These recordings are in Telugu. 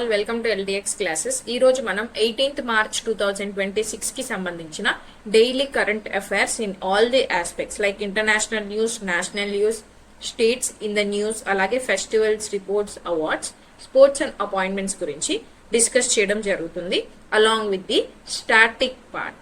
All welcome to LDX classes. ఈ రోజు మనం 18th March 2026 కి సంబంధించిన daily current affairs in all the aspects like international news, national news, states in the news, అలాగే festivals, reports, awards, sports and appointments గురించి డిస్కస్ చేయడం జరుగుతుంది along with the static part.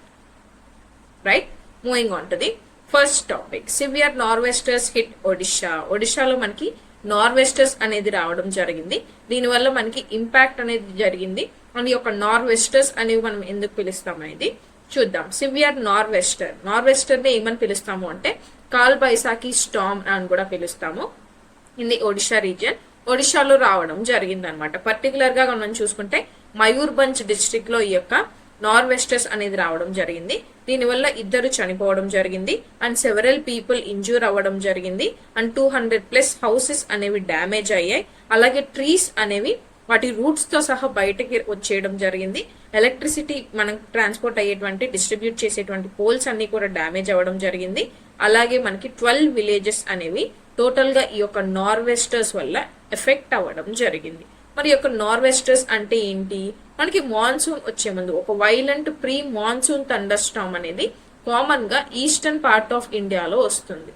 Right, moving on to the first topic. Severe nor'westers hit Odisha. ఒడిషాలో మనకి నార్వెస్టర్స్ అనేది రావడం జరిగింది. దీనివల్ల మనకి ఇంపాక్ట్ అనేది జరిగింది. అండ్ ఈ యొక్క నార్వెస్టర్స్ అనేవి మనం ఎందుకు పిలుస్తాం అనేది చూద్దాం. సివియర్ నార్వెస్టర్ ని ఏమని పిలుస్తాము అంటే కాల్ బైసాకి స్టామ్ అని కూడా పిలుస్తాము. ఇన్ ది ఒడిషా రీజియన్, ఒడిషాలో రావడం జరిగింది అనమాట. పర్టికులర్ గా మనం చూసుకుంటే మయూర్భంజ్ డిస్ట్రిక్ట్ లో ఈ యొక్క నార్వెస్టర్స్ అనేది రావడం జరిగింది. దీనివల్ల 2 చనిపోవడం జరిగింది అండ్ సెవెరల్ పీపుల్ ఇంజూర్ అవ్వడం జరిగింది అండ్ 200+ హౌసెస్ అనేవి డ్యామేజ్ అయ్యాయి. అలాగే ట్రీస్ అనేవి వాటి రూట్స్ తో సహా బయటకి వచ్చేయడం జరిగింది. ఎలక్ట్రిసిటీ మనం ట్రాన్స్పోర్ట్ అయ్యేటువంటి డిస్ట్రిబ్యూట్ చేసేటువంటి పోల్స్ అన్ని కూడా డ్యామేజ్ అవ్వడం జరిగింది. అలాగే మనకి 12 విలేజెస్ అనేవి టోటల్ గా ఈ యొక్క నార్వెస్టర్స్ వల్ల ఎఫెక్ట్ అవ్వడం జరిగింది. మరి యొక్క నార్వెస్టర్స్ అంటే ఏంటి? మనకి మాన్సూన్ వచ్చే ముందు ఒక violent pre monsoon thunder Storm అనేది కామన్ గా ఈస్టర్న్ పార్ట్ ఆఫ్ ఇండియాలో వస్తుంది.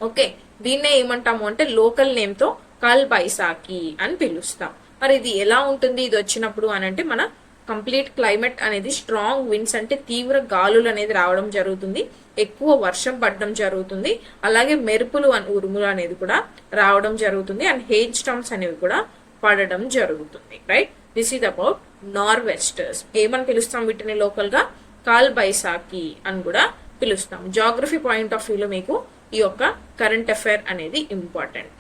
ఓకే, దీన్నే ఏమంటాము అంటే లోకల్ నేమ్ తో కాల్ బైసాకి అని పిలుస్తాం. మరి ఇది ఎలా ఉంటుంది ఇది వచ్చినప్పుడు అని అంటే మన కంప్లీట్ క్లైమేట్ అనేది స్ట్రాంగ్ విండ్స్ అంటే తీవ్ర గాలులు అనేది రావడం జరుగుతుంది, ఎక్కువ వర్షం పడడం జరుగుతుంది, అలాగే మెరుపులు ఉరుములు అనేది కూడా రావడం జరుగుతుంది అండ్ హెయిల్ స్టార్మ్స్ అనేవి కూడా పడడం జరుగుతుంది. Right, this is about nor'westers. ఏమని పిలుస్తాం వీటిని లోకల్ గా? కాల్ బైసాకి అని కూడా పిలుస్తాం. జాగ్రఫీ పాయింట్ ఆఫ్ వ్యూలో మీకు ఈ యొక్క కరెంట్ అఫైర్ అనేది important.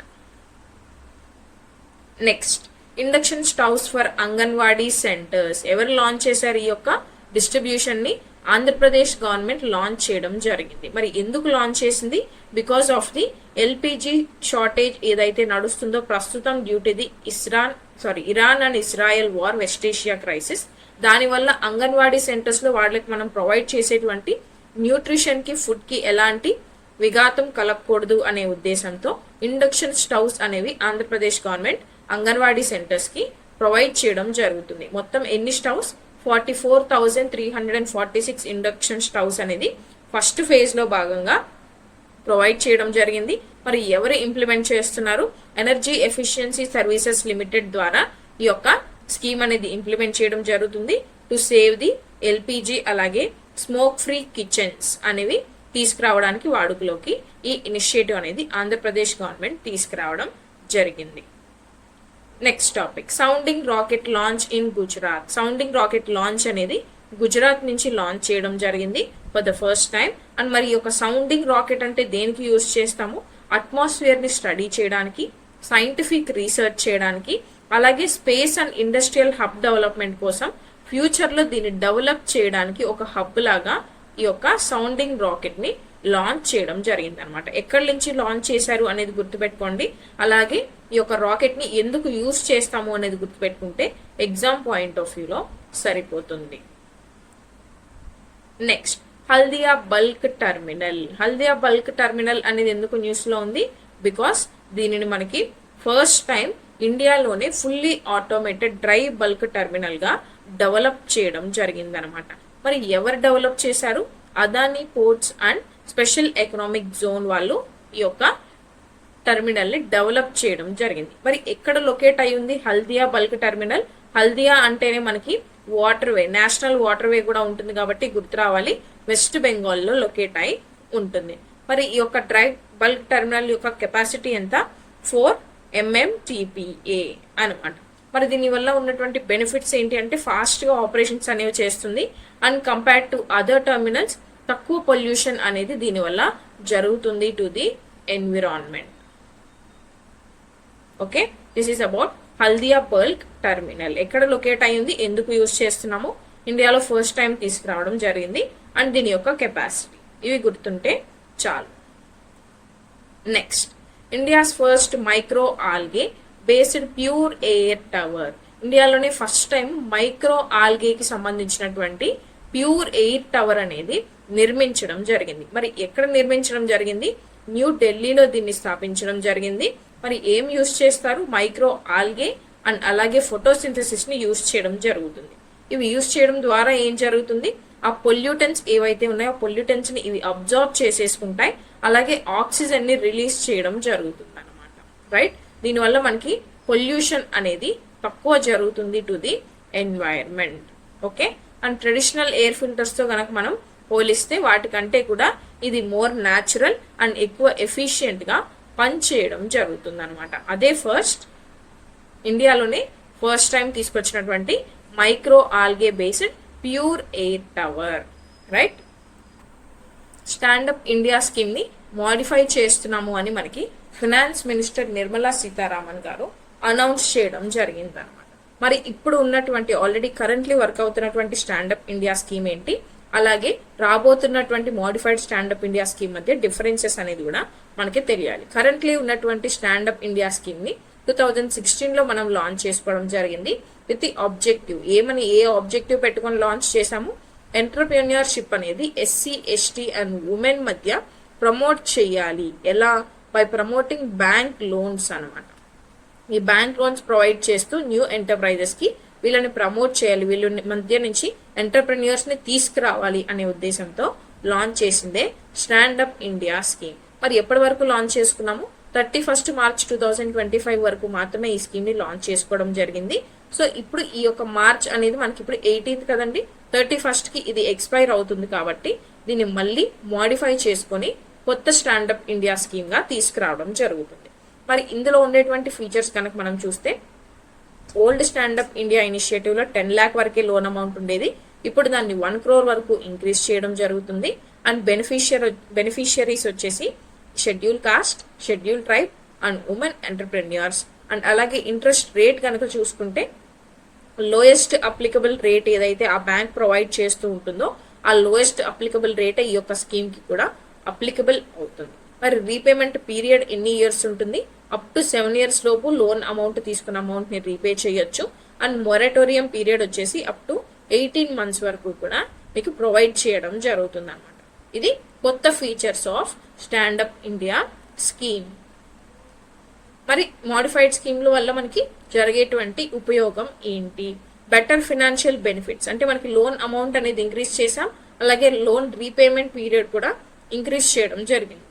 Next, induction stoves for anganwadi centres. ఎవరు లాంచ్ చేశారు ఈ యొక్క డిస్ట్రిబ్యూషన్ ని? ఆంధ్రప్రదేశ్ గవర్నమెంట్ లాంచ్ చేయడం జరిగింది. మరి ఎందుకు లాంచ్ చేసింది? Because of the LPG shortage ఏదైతే నడుస్తుందో ప్రస్తుతం due to the Iran and Israel war, west Asia crisis, దానివల్ల అంగన్వాడీ సెంటర్స్ లో వాళ్ళకి మనం ప్రొవైడ్ చేసేటువంటి న్యూట్రిషన్ కి, ఫుడ్ కి ఎలాంటి విఘాతం కలగకూడదు అనే ఉద్దేశంతో ఇండక్షన్ స్టవ్స్ అనేవి ఆంధ్రప్రదేశ్ గవర్నమెంట్ అంగన్వాడీ సెంటర్స్ కి ప్రొవైడ్ చేయడం జరుగుతుంది. మొత్తం ఎన్ని స్టవ్స్? 44,346 ఇండక్షన్ స్టవ్స్ అనేది ఫస్ట్ ఫేజ్ లో భాగంగా ప్రొవైడ్ చేయడం జరిగింది. మరి ఎవరు ఇంప్లిమెంట్ చేస్తున్నారు? ఎనర్జీ ఎఫిషియన్సీ సర్వీసెస్ లిమిటెడ్ ద్వారా ఈ యొక్క స్కీమ్ అనేది ఇంప్లిమెంట్ చేయడం జరుగుతుంది. టు సేవ్ ది ఎల్పిజి అలాగే స్మోక్ ఫ్రీ కిచెన్స్ అనేవి తీసుకురావడానికి వాడుకలోకి ఈ ఇనిషియేటివ్ అనేది ఆంధ్రప్రదేశ్ గవర్నమెంట్ తీసుకురావడం జరిగింది. Next topic, sounding rocket launch in Gujarat. Sounding rocket launch అనేది గుజరాత్ నుంచి లాంచ్ చేయడం జరిగింది for the first time. And మరి ఒక సౌండింగ్ రాకెట్ అంటే దేనికి యూజ్ చేస్తాము? అట్మాస్ఫియర్ ని స్టడీ చేయడానికి, సైంటిఫిక్ రీసెర్చ్ చేయడానికి, అలాగే space and industrial hub development కోసం ఫ్యూచర్ లో దీన్ని డెవలప్ చేయడానికి ఒక హబ్ లాగా ఈ యొక్క సౌండింగ్ రాకెట్ ని లాంచ్ చేయడం జరిగింది అనమాట. ఎక్కడి నుంచి లాంచ్ చేశారు అనేది గుర్తుపెట్టుకోండి. అలాగే ఈ యొక్క రాకెట్ ని ఎందుకు యూజ్ చేస్తాము అనేది గుర్తుపెట్టుకుంటే ఎగ్జామ్ పాయింట్ ఆఫ్ వ్యూలో సరిపోతుంది. Next, Haldia bulk terminal. Haldia bulk terminal అనేది ఎందుకు న్యూస్ లో ఉంది? బికాస్ దీనిని మనకి ఫస్ట్ టైం ఇండియాలోనే fully automated dry bulk terminal గా డెవలప్ చేయడం జరిగింది అనమాట. మరి ఎవరు డెవలప్ చేశారు? Adani ports and special economic zone వాళ్ళు ఈ యొక్క టర్మినల్ ని డెవలప్ చేయడం జరిగింది. మరి ఎక్కడ లొకేట్ అయి ఉంది హల్దియా బల్క్ టర్మినల్? హల్దియా అంటేనే మనకి వాటర్ వే, నేషనల్ వాటర్ వే కూడా ఉంటుంది కాబట్టి గుర్తు రావాలి, వెస్ట్ బెంగాల్ లో లొకేట్ అయి ఉంటుంది. మరి ఈ యొక్క డ్రై బల్క్ టర్మినల్ యొక్క కెపాసిటీ ఎంత? 4 MMTPA అనమాట. మరి దీని వల్ల ఉన్నటువంటి బెనిఫిట్స్ ఏంటి అంటే ఫాస్ట్ గా ఆపరేషన్స్ అనేవి చేస్తుంది and compare to other terminals తక్కువ పొల్యూషన్ అనేది దీని వల్ల జరుగుతుంది to the environment. Okay, this is about Haldia bulk terminal. ఎక్కడ లొకేట్ అయ్యింది, ఎందుకు యూజ్ చేస్తున్నాము, ఇండియాలో ఫస్ట్ టైం తీసుకురావడం జరిగింది అండ్ దీని యొక్క కెపాసిటీ, ఇవి గుర్తుంటే చాలు. Next, India's first micro algae based pure air tower. ఇండియాలోనే ఫస్ట్ టైం మైక్రో ఆల్గేకి సంబంధించినటువంటి ప్యూర్ ఎయిర్ టవర్ అనేది నిర్మించడం జరిగింది. మరి ఎక్కడ నిర్మించడం జరిగింది? న్యూ ఢిల్లీలో దీన్ని స్థాపించడం జరిగింది. మరి ఏం యూజ్ చేస్తారు? మైక్రో ఆల్గే అండ్ అలాగే ఫోటోసింథసిస్ ని యూజ్ చేయడం జరుగుతుంది. ఇవి యూజ్ చేయడం ద్వారా ఏం జరుగుతుంది, ఆ పొల్యూటెంట్స్ ఏవైతే ఉన్నాయో ఆ పొల్యూటెంట్స్ ని ఇవి అబ్జార్బ్ చేసేసుకుంటాయి, అలాగే ఆక్సిజన్ ని రిలీజ్ చేయడం జరుగుతుంది అనమాట. రైట్, దీనివల్ల మనకి పొల్యూషన్ అనేది తక్కువ జరుగుతుంది to the environment. Okay, and traditional air filters తో గనక మనం పోలిస్తే వాటికంటే కూడా ఇది మోర్ న్యాచురల్ అండ్ ఎక్కువ ఎఫిషియెంట్ గా పనిచేయడం జరుగుతుంది అనమాట. అదే ఇండియాలోనే ఫస్ట్ టైం తీసుకొచ్చినటువంటి micro algae based pure air tower. Right, stand up India scheme ని మాడిఫై చేస్తున్నాము అని మనకి ఫినాన్స్ మినిస్టర్ నిర్మలా సీతారామన్ గారు అనౌన్స్ చేయడం జరిగింది అనమాట. మరి ఇప్పుడు ఉన్నటువంటి ఆల్రెడీ కరెంట్లీ వర్క్ అవుతున్నటువంటి స్టాండప్ ఇండియా స్కీమ్ ఏంటి, అలాగే రాబోతున్నటువంటి మోడిఫైడ్ స్టాండప్ ఇండియా స్కీమ్ మధ్య డిఫరెన్సెస్ అనేది కూడా మనకి తెలియాలి. కరెంట్లీ ఉన్నటువంటి స్టాండప్ ఇండియా స్కీమ్ ని 2016 లో మనం లాంచ్ చేసుకోవడం జరిగింది with the objective. A objective పెట్టుకొని లాంచ్ చేసాము, ఎంటర్‌ప్రెన్యూర్‌షిప్ అనేది ఎస్సీ, ఎస్టీ అండ్ ఉమెన్ మధ్య ప్రమోట్ చేయాలి. ఎలా, బై ప్రమోటింగ్ బ్యాంక్ లోన్స్ అనమాట. ఈ బ్యాంక్ లోన్స్ ప్రొవైడ్ చేస్తూ న్యూ ఎంటర్ప్రైజెస్ కి వీళ్ళని ప్రమోట్ చేయాలి, వీళ్ళ మధ్య నుంచి ఎంటర్‌ప్రెన్యూర్స్ ని తీసుకురావాలి అనే ఉద్దేశంతో లాంచ్ చేసిందే స్టాండప్ ఇండియా స్కీమ్. మరి ఎప్పటి వరకు లాంచ్ చేసుకున్నాము, 31 మార్చ్ 2025 వరకు మాత్రమే ఈ స్కీమ్ ని లాంచ్ చేసుకోవడం జరిగింది. సో ఇప్పుడు ఈ యొక్క మార్చ్ అనేది మనకి ఇప్పుడు 18th కదండి, 31st కి ఇది ఎక్స్పైర్ అవుతుంది కాబట్టి దీన్ని మళ్ళీ మోడిఫై చేసుకొని కొత్త స్టాండప్ ఇండియా స్కీమ్ గా తీసుకురావడం జరుగుతుంది. మరి ఇందులో ఉండేటువంటి ఫీచర్స్ కనుక మనం చూస్తే, ఓల్డ్ స్టాండప్ ఇండియా ఇనిషియేటివ్ లో 10 lakh వరకే లోన్ అమౌంట్ ఉండేది, ఇప్పుడు దాన్ని 1 crore వరకు ఇంక్రీజ్ చేయడం జరుగుతుంది. అండ్ బెనిఫిషియరీస్ వచ్చేసి schedule caste, schedule tribe and women entrepreneurs. And అలాగే ఇంట్రెస్ట్ రేట్ కనుక చూసుకుంటే లోయెస్ట్ అప్లికబుల్ రేట్ ఏదైతే ఆ బ్యాంక్ ప్రొవైడ్ చేస్తూ ఉంటుందో ఆ లోయెస్ట్ అప్లికబుల్ రేట్ ఈ యొక్క స్కీమ్ కి కూడా అప్లికబుల్ అవుతుంది. మరి రీపేమెంట్ పీరియడ్ ఎన్ని ఇయర్స్ ఉంటుంది, అప్ టు 7 years లోపు లోన్ అమౌంట్ తీసుకున్న అమౌంట్ ని రీపే చేయొచ్చు. అండ్ మొరటోరియం పీరియడ్ వచ్చేసి అప్ టు 18 months వరకు కూడా మీకు ప్రొవైడ్ చేయడం జరుగుతుంది అన్నమాట. ఇది కొత్త features of stand up India scheme. మరి మోడిఫైడ్ స్కీమ్ల వల్ల మనకి జరిగేటువంటి ఉపయోగం ఏంటి, బెటర్ ఫినాన్షియల్ బెనిఫిట్స్ అంటే మనకి లోన్ అమౌంట్ అనేది ఇంక్రీజ్ చేసాం, అలాగే లోన్ రీపేమెంట్ పీరియడ్ కూడా ఇంక్రీజ్ చేయడం జరిగింది.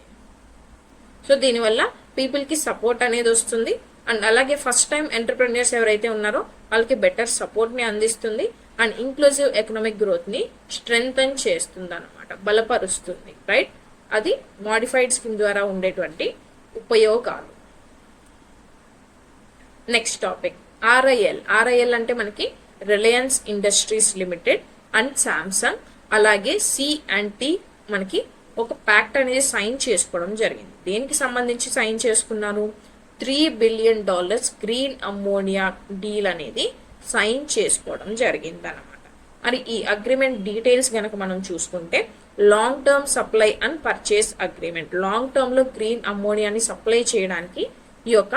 సో దీనివల్ల పీపుల్ కి సపోర్ట్ అనేది వస్తుంది. అండ్ అలాగే ఫస్ట్ టైం ఎంటర్‌ప్రెన్యూర్స్ ఎవరైతే ఉన్నారో వాళ్ళకి బెటర్ సపోర్ట్ ని అందిస్తుంది. అండ్ ఇంక్లూజివ్ ఎకనామిక్ గ్రోత్ ని స్ట్రెంగ్తన్ చేస్తుంది అనమాట, బలపరుస్తుంది. రైట్, అది మోడిఫైడ్ స్కీమ్ ద్వారా ఉండేటువంటి ఉపయోగాలు. నెక్స్ట్ టాపిక్ ఆర్ఐఎల్ అంటే మనకి Reliance industries limited and Samsung అలాగే C&T మనకి ఒక ప్యాక్ట్ అనేది సైన్ చేసుకోవడం జరిగింది. దేనికి సంబంధించి సైన్ చేసుకున్నారు, $3 billion గ్రీన్ అమ్మోనియా డీల్ అనేది సైన్ చేసుకోవడం జరిగింది అనమాట. మరి ఈ అగ్రిమెంట్ డీటెయిల్స్ గనక మనం చూసుకుంటే, long term supply and purchase agreement, long term లో గ్రీన్ అమ్మోనియాని సప్లై చేయడానికి ఈ యొక్క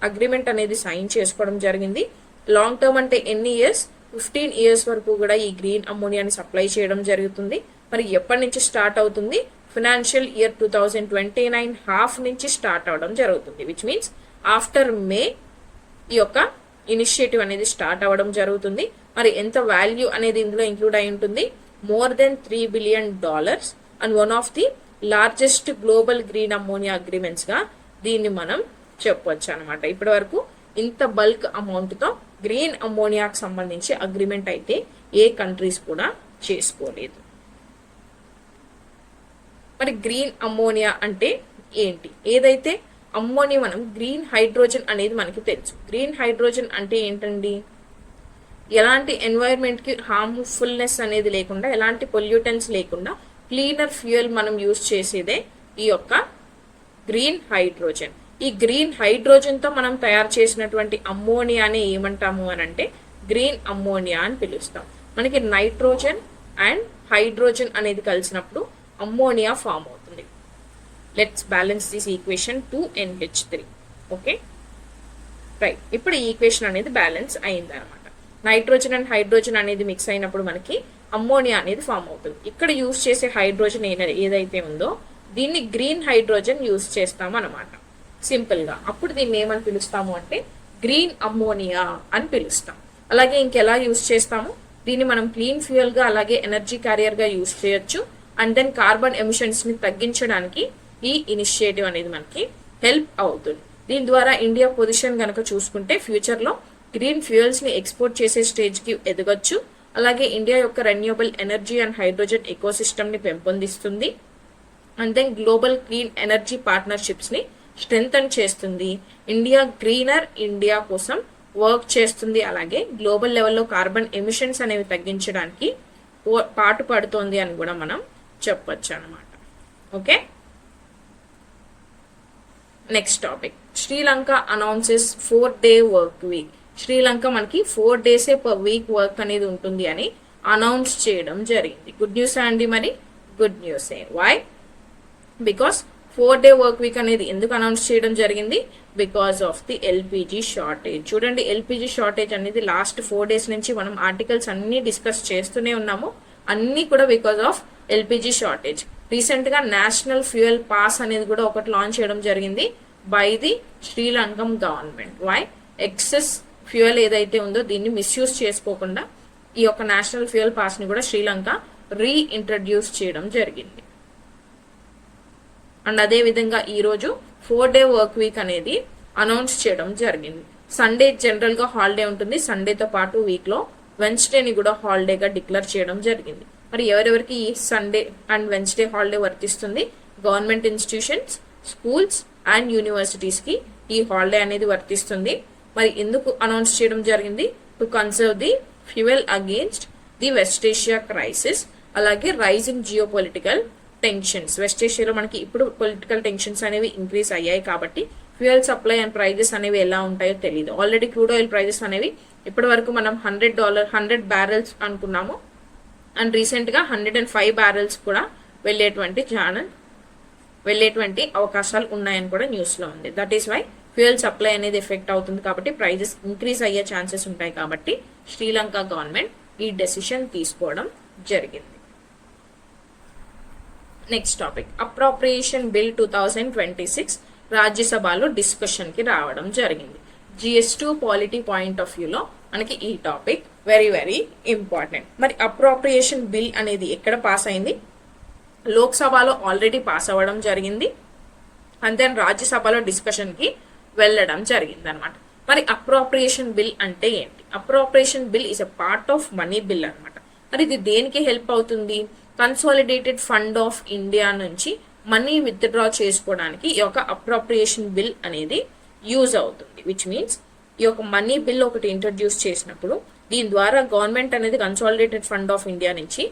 అగ్రిమెంట్ అనేది సైన్ చేసుకోవడం జరిగింది. లాంగ్ టర్మ్ అంటే ఎన్ని ఇయర్స్, 15 years వరకు కూడా ఈ గ్రీన్ అమ్మోనియాని సప్లై చేయడం జరుగుతుంది. మరి ఎప్పటి నుంచి స్టార్ట్ అవుతుంది, ఫినాన్షియల్ ఇయర్ 2029 హాఫ్ నుంచి స్టార్ట్ అవడం జరుగుతుంది. విచ్ మీన్స్ ఆఫ్టర్ మే ఈ యొక్క ఇనిషియేటివ్ అనేది స్టార్ట్ అవ్వడం జరుగుతుంది. మరి ఎంత వాల్యూ అనేది ఇందులో ఇంక్లూడ్ అయి ఉంటుంది, more than $3 billion and one of the largest global green ammonia agreements గా దీన్ని మనం చెప్పొచ్చు అనమాట. ఇప్పటి వరకు ఇంత బల్క్ అమౌంట్ తో గ్రీన్ అమ్మోనియాకి సంబంధించి అగ్రిమెంట్ అయితే ఏ కంట్రీస్ కూడా చేసుకోలేదు. మరి గ్రీన్ అమ్మోనియా అంటే ఏంటి, ఏదైతే అమ్మోనియా మనం గ్రీన్ హైడ్రోజన్ అనేది మనకి తెలుసు. గ్రీన్ హైడ్రోజన్ అంటే ఏంటండి, ఎలాంటి ఎన్వైరన్మెంట్ కి హార్మ్ఫుల్నెస్ అనేది లేకుండా, ఎలాంటి పొల్యూటెంట్స్ లేకుండా క్లీనర్ ఫ్యూయల్ మనం యూజ్ చేసేదే ఈ యొక్క గ్రీన్ హైడ్రోజన్. ఈ గ్రీన్ హైడ్రోజన్ తో మనం తయారు చేసినటువంటి అమ్మోనియాని ఏమంటాము అని అంటే గ్రీన్ అమ్మోనియా అని పిలుస్తాం. మనకి నైట్రోజన్ అండ్ హైడ్రోజన్ అనేది కలిసినప్పుడు అమ్మోనియా ఫామ్ అవుతుంది. Let's balance this equation 2NH3. Okay right, ఇప్పుడు ఈ ఈక్వేషన్ అనేది బ్యాలెన్స్ అయింది అనమాట. నైట్రోజన్ అండ్ హైడ్రోజన్ అనేది మిక్స్ అయినప్పుడు మనకి అమ్మోనియా అనేది ఫామ్ అవుతుంది. ఇక్కడ యూజ్ చేసే హైడ్రోజన్ ఏదైతే ఉందో దీన్ని గ్రీన్ హైడ్రోజన్ యూజ్ చేస్తాం అనమాట సింపుల్ గా. అప్పుడు దీన్ని ఏమని పిలుస్తాము అంటే గ్రీన్ అమ్మోనియా అని పిలుస్తాం. అలాగే ఇంకెలా యూజ్ చేస్తాము, దీన్ని మనం క్లీన్ ఫ్యూయల్ గా అలాగే ఎనర్జీ క్యారియర్ గా యూజ్ చేయొచ్చు. అండ్ దెన్ కార్బన్ ఎమిషన్స్ ని తగ్గించడానికి ఈ ఇనిషియేటివ్ అనేది మనకి హెల్ప్ అవుతుంది. దీని ద్వారా ఇండియా పొజిషన్ కనుక చూసుకుంటే ఫ్యూచర్ లో గ్రీన్ ఫ్యూయల్స్ ని ఎక్స్పోర్ట్ చేసే స్టేజ్ కి ఎదగొచ్చు. అలాగే ఇండియా యొక్క renewable energy and hydrogen ecosystem ని పెంపొందిస్తుంది. And then global clean energy partnerships ని స్ట్రెంథన్ చేస్తుంది. ఇండియా గ్రీనర్ ఇండియా కోసం వర్క్ చేస్తుంది. అలాగే గ్లోబల్ లెవెల్లో కార్బన్ ఎమిషన్స్ అనేవి తగ్గించడానికి పాటు పడుతోంది అని కూడా మనం చెప్పొచ్చు అనమాట. Okay, next topic, Sri Lanka announces 4-day work week. Sri Lanka మనకి 4 days per week వర్క్ అనేది ఉంటుంది అని అనౌన్స్ చేయడం జరిగింది. గుడ్ న్యూస్ అండి, మరి good news. Why? Because 4-day work week అనేది ఎందుకు అనౌన్స్ చేయడం జరిగింది? Because of the LPG shortage. చూడండి, ఎల్పిజి షార్టేజ్ అనేది లాస్ట్ 4 days నుంచి మనం ఆర్టికల్స్ అన్ని డిస్కస్ చేస్తూనే ఉన్నాము. అన్ని కూడా because of LPG shortage. Recent గా నేషనల్ ఫ్యూయల్ పాస్ అనేది కూడా ఒకటి లాంచ్ చేయడం జరిగింది by the Sri Lankan government. Why? Excess fuel ఏదైతే ఉందో దీన్ని మిస్యూజ్ చేసుకోకుండా ఈ యొక్క నేషనల్ ఫ్యూయల్ పాస్ ని కూడా శ్రీలంక రీఇంట్రడ్యూస్ చేయడం జరిగింది. అండ్ అదే విధంగా ఈ రోజు 4-day వర్క్ వీక్ అనేది అనౌన్స్ చేయడం జరిగింది. సండే జనరల్ గా హాలిడే ఉంటుంది. సండేతో పాటు వీక్ లో వెన్స్డేని కూడా హాలిడేగా డిక్లేర్ చేయడం జరిగింది. మరి ఎవరెవరికి ఈ సండే అండ్ వెన్స్డే హాలిడే వర్తిస్తుంది? Government institutions, schools and universities కి ఈ హాలిడే అనేది వర్తిస్తుంది. మరి ఎందుకు అనౌన్స్ చేయడం జరిగింది? To conserve the fuel against the West Asia crisis, అలాగే rising geopolitical tensions. West ఏషియాలో మనకి ఇప్పుడు పొలిటికల్ టెన్షన్స్ అనేవి ఇంక్రీజ్ అయ్యాయి కాబట్టి ఫ్యూయల్ సప్లై అండ్ ప్రైజెస్ అనేవి ఎలా ఉంటాయో తెలియదు. ఆల్రెడీ క్రూడ్ ఆయిల్ ప్రైజెస్ అనేవి ఇప్పటి వరకు మనం $100 బ్యారెల్స్ అనుకున్నాము. అండ్ రీసెంట్ గా 105 బ్యారెల్స్ కూడా వెళ్ళేటువంటి అవకాశాలు ఉన్నాయని కూడా న్యూస్ లో ఉంది. That is why fuel supply అనేది ఎఫెక్ట్ అవుతుంది కాబట్టి ప్రైజెస్ ఇంక్రీజ్ అయ్యే ఛాన్సెస్ ఉంటాయి కాబట్టి శ్రీలంక గవర్నమెంట్ ఈ డెసిషన్ తీసుకోవడం జరిగింది. నెక్స్ట్ టాపిక్, అప్రోప్రియేషన్ బిల్ 2026 రాజ్యసభలో డిస్కషన్ కి రావడం జరిగింది. GS2 పాలిటీ పాయింట్ ఆఫ్ వ్యూలో మనకి ఈ టాపిక్ వెరీ వెరీ ఇంపార్టెంట్. మరి అప్రోప్రియేషన్ బిల్ అనేది ఎక్కడ పాస్ అయింది? లోక్సభలో ఆల్రెడీ పాస్ అవ్వడం జరిగింది. అండ్ దెన్ రాజ్యసభలో డిస్కషన్ కి వెళ్ళడం జరిగింది అనమాట. మరి అప్రోప్రియేషన్ బిల్ అంటే ఏంటి? Appropriation bill is a part of money bill అనమాట. మరి ఇది దేనికి హెల్ప్ అవుతుంది? కన్సాలిడేటెడ్ ఫండ్ ఆఫ్ ఇండియా నుంచి మనీ విత్డ్రా చేసుకోవడానికి ఈ యొక్క అప్రోప్రియేషన్ బిల్ అనేది యూజ్ అవుతుంది. విచ్ మీన్స్ ఈ యొక్క మనీ బిల్ ఒకటి ఇంట్రడ్యూస్ చేసినప్పుడు దీని ద్వారా గవర్నమెంట్ అనేది కన్సాలిడేటెడ్ ఫండ్ ఆఫ్ ఇండియా నుంచి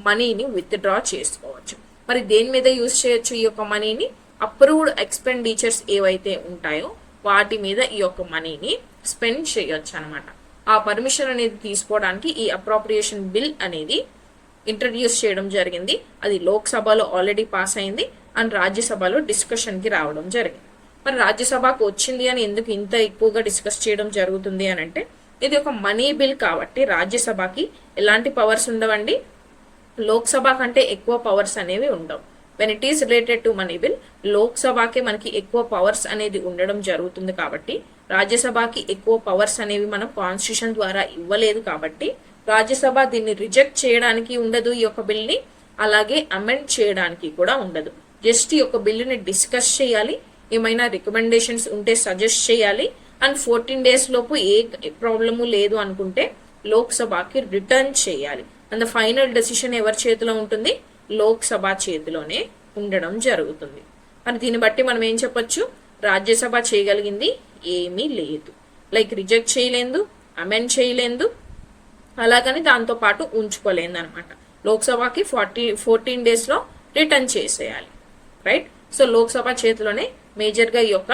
మనీని విత్డ్రా చేసుకోవచ్చు. మరి దేని మీద యూజ్ చేయొచ్చు ఈ యొక్క మనీని? అప్రూవ్డ్ ఎక్స్పెండిచర్స్ ఏవైతే ఉంటాయో వాటి మీద ఈ యొక్క మనీని స్పెండ్ చేయొచ్చు అనమాట. ఆ పర్మిషన్ అనేది తీసుకోవడానికి ఈ అప్రోప్రియేషన్ బిల్ అనేది ఇంట్రడ్యూస్ చేయడం జరిగింది. అది లోక్సభలో ఆల్రెడీ పాస్ అయింది అండ్ రాజ్యసభలో డిస్కషన్ కి రావడం జరిగింది. మరి రాజ్యసభకు వచ్చింది అని ఎందుకు ఇంత ఎక్కువగా డిస్కస్ చేయడం జరుగుతుంది అని అంటే, ఇది ఒక మనీ బిల్ కాబట్టి రాజ్యసభకి ఎలాంటి పవర్స్ ఉండవండి. లోక్సభ కంటే ఎక్కువ పవర్స్ అనేవి ఉండవు. When it is related to money bill, లోక్సభకే మనకి ఎక్కువ పవర్స్ అనేది ఉండడం జరుగుతుంది కాబట్టి రాజ్యసభకి ఎక్కువ పవర్స్ అనేవి మనం కాన్స్టిట్యూషన్ ద్వారా ఇవ్వలేదు కాబట్టి రాజ్యసభ దీన్ని రిజెక్ట్ చేయడానికి ఉండదు ఈ యొక్క బిల్ని, అలాగే అమెండ్ చేయడానికి కూడా ఉండదు. జస్ట్ ఈ యొక్క బిల్లుని డిస్కస్ చేయాలి, ఏమైనా రికమెండేషన్స్ ఉంటే సజెస్ట్ చేయాలి అండ్ 14 days లోపు ఏ ప్రాబ్లము లేదు అనుకుంటే లోక్సభకి రిటర్న్ చేయాలి. అండ్ ఫైనల్ డెసిషన్ ఎవరి చేతిలో ఉంటుంది? లోక్సభ చేతిలోనే ఉండడం జరుగుతుంది. మరి దీన్ని బట్టి మనం ఏం చెప్పొచ్చు? రాజ్యసభ చేయగలిగింది ఏమీ లేదు. లైక్ రిజెక్ట్ చేయలేదు, అమెండ్ చేయలేదు, అలాగని దాంతో పాటు ఉంచుకోలేదు అనమాట. లోక్సభకి 14 days లో రిటర్న్ చేసేయాలి, రైట్? సో లోక్సభ చేతిలోనే మేజర్ గా ఈ యొక్క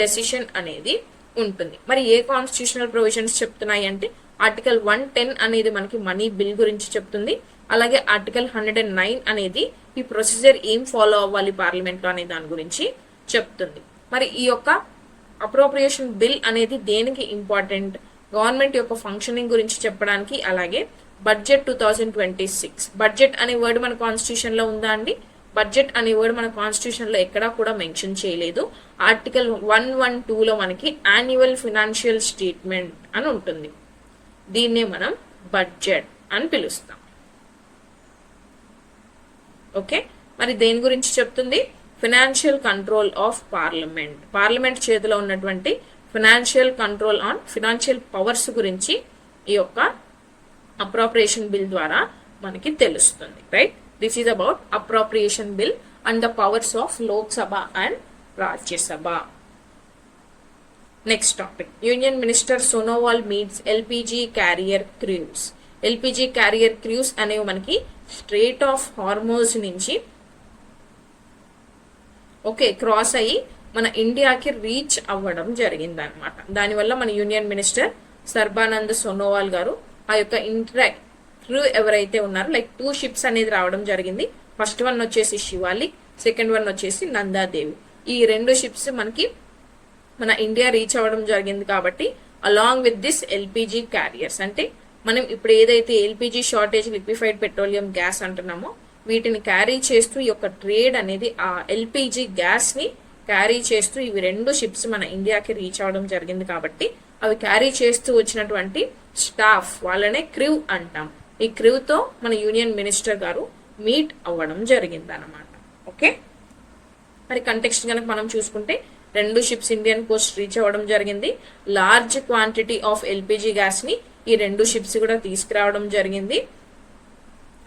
డెసిషన్ అనేది ఉంటుంది. మరి ఏ కాన్స్టిట్యూషనల్ ప్రొవిజన్స్ చెప్తున్నాయి అంటే ఆర్టికల్ 110 అనేది మనకి మనీ బిల్ గురించి చెప్తుంది. అలాగే ఆర్టికల్ 109 అనేది ఈ ప్రొసీజర్ ఏం ఫాలో అవ్వాలి పార్లమెంట్ లో అనే దాని గురించి చెప్తుంది. మరి ఈ యొక్క అప్రోప్రియేషన్ బిల్ అనేది దేనికి ఇంపార్టెంట్? గవర్నమెంట్ యొక్క ఫంక్షనింగ్ గురించి చెప్పడానికి, అలాగే బడ్జెట్ 2026. బడ్జెట్ అనే వర్డ్ మన కాన్స్టిట్యూషన్ లో ఉందా అండి? బడ్జెట్ అనే వర్డ్ మన కాన్స్టిట్యూషన్ లో ఎక్కడా కూడా మెన్షన్ చేయలేదు. ఆర్టికల్ 112లో మనకి యాన్యువల్ ఫినాన్షియల్ స్టేట్మెంట్ అని ఉంటుంది. దీన్నే మనం బడ్జెట్ అని పిలుస్తాం. ఓకే, మరి దేని గురించి చెప్తుంది? Financial control of parliament. Parliament చేతిలో ఉన్నటువంటి financial control on financial powers గురించి ఈ యొక్క అప్రోప్రియేషన్ బిల్ ద్వారా మనకి తెలుస్తుంది. Right, this is about appropriation bill and the powers of Lok Sabha and Rajya Sabha. Next topic, union minister Sonowal meets LPG carrier crews. LPG carrier crews అనేవి మనకి స్ట్రేట్ ఆఫ్ హార్మోజ్ నుంచి క్రాస్ అయ్యి మన ఇండియాకి రీచ్ అవ్వడం జరిగింది అనమాట. దానివల్ల మన యూనియన్ మినిస్టర్ సర్బానంద్ సోనోవాల్ గారు ఆ యొక్క క్రూ ఎవరైతే ఉన్నారో లైక్ 2 షిప్స్ అనేది రావడం జరిగింది. ఫస్ట్ వన్ వచ్చేసి శివాలిక్, సెకండ్ వన్ వచ్చేసి నందాదేవి. ఈ 2 షిప్స్ మనకి మన ఇండియా రీచ్ అవ్వడం జరిగింది. కాబట్టి along with this LPG carriers, అంటే మనం ఇప్పుడు ఏదైతే LPG shortage liquefied petroleum gas అంటున్నామో వీటిని క్యారీ చేస్తూ ఈ యొక్క ట్రేడ్ అనేది ఆ ఎల్పిజి గ్యాస్ ని క్యారీ చేస్తూ ఇవి 2 షిప్స్ మన ఇండియాకి రీచ్ అవ్వడం జరిగింది. కాబట్టి అవి క్యారీ చేస్తూ వచ్చినటువంటి స్టాఫ్ వాళ్ళనే క్రూ అంటాం. ఈ క్రూతో మన యూనియన్ మినిస్టర్ గారు మీట్ అవ్వడం జరిగింది అనమాట. ఓకే, మరి కంటెక్స్ట్ కనుక మనం చూసుకుంటే 2 షిప్స్ ఇండియన్ కోస్ట్ రీచ్ అవ్వడం జరిగింది. Large quantity of LPG gas ని ఈ 2 షిప్స్ కూడా తీసుకురావడం జరిగింది.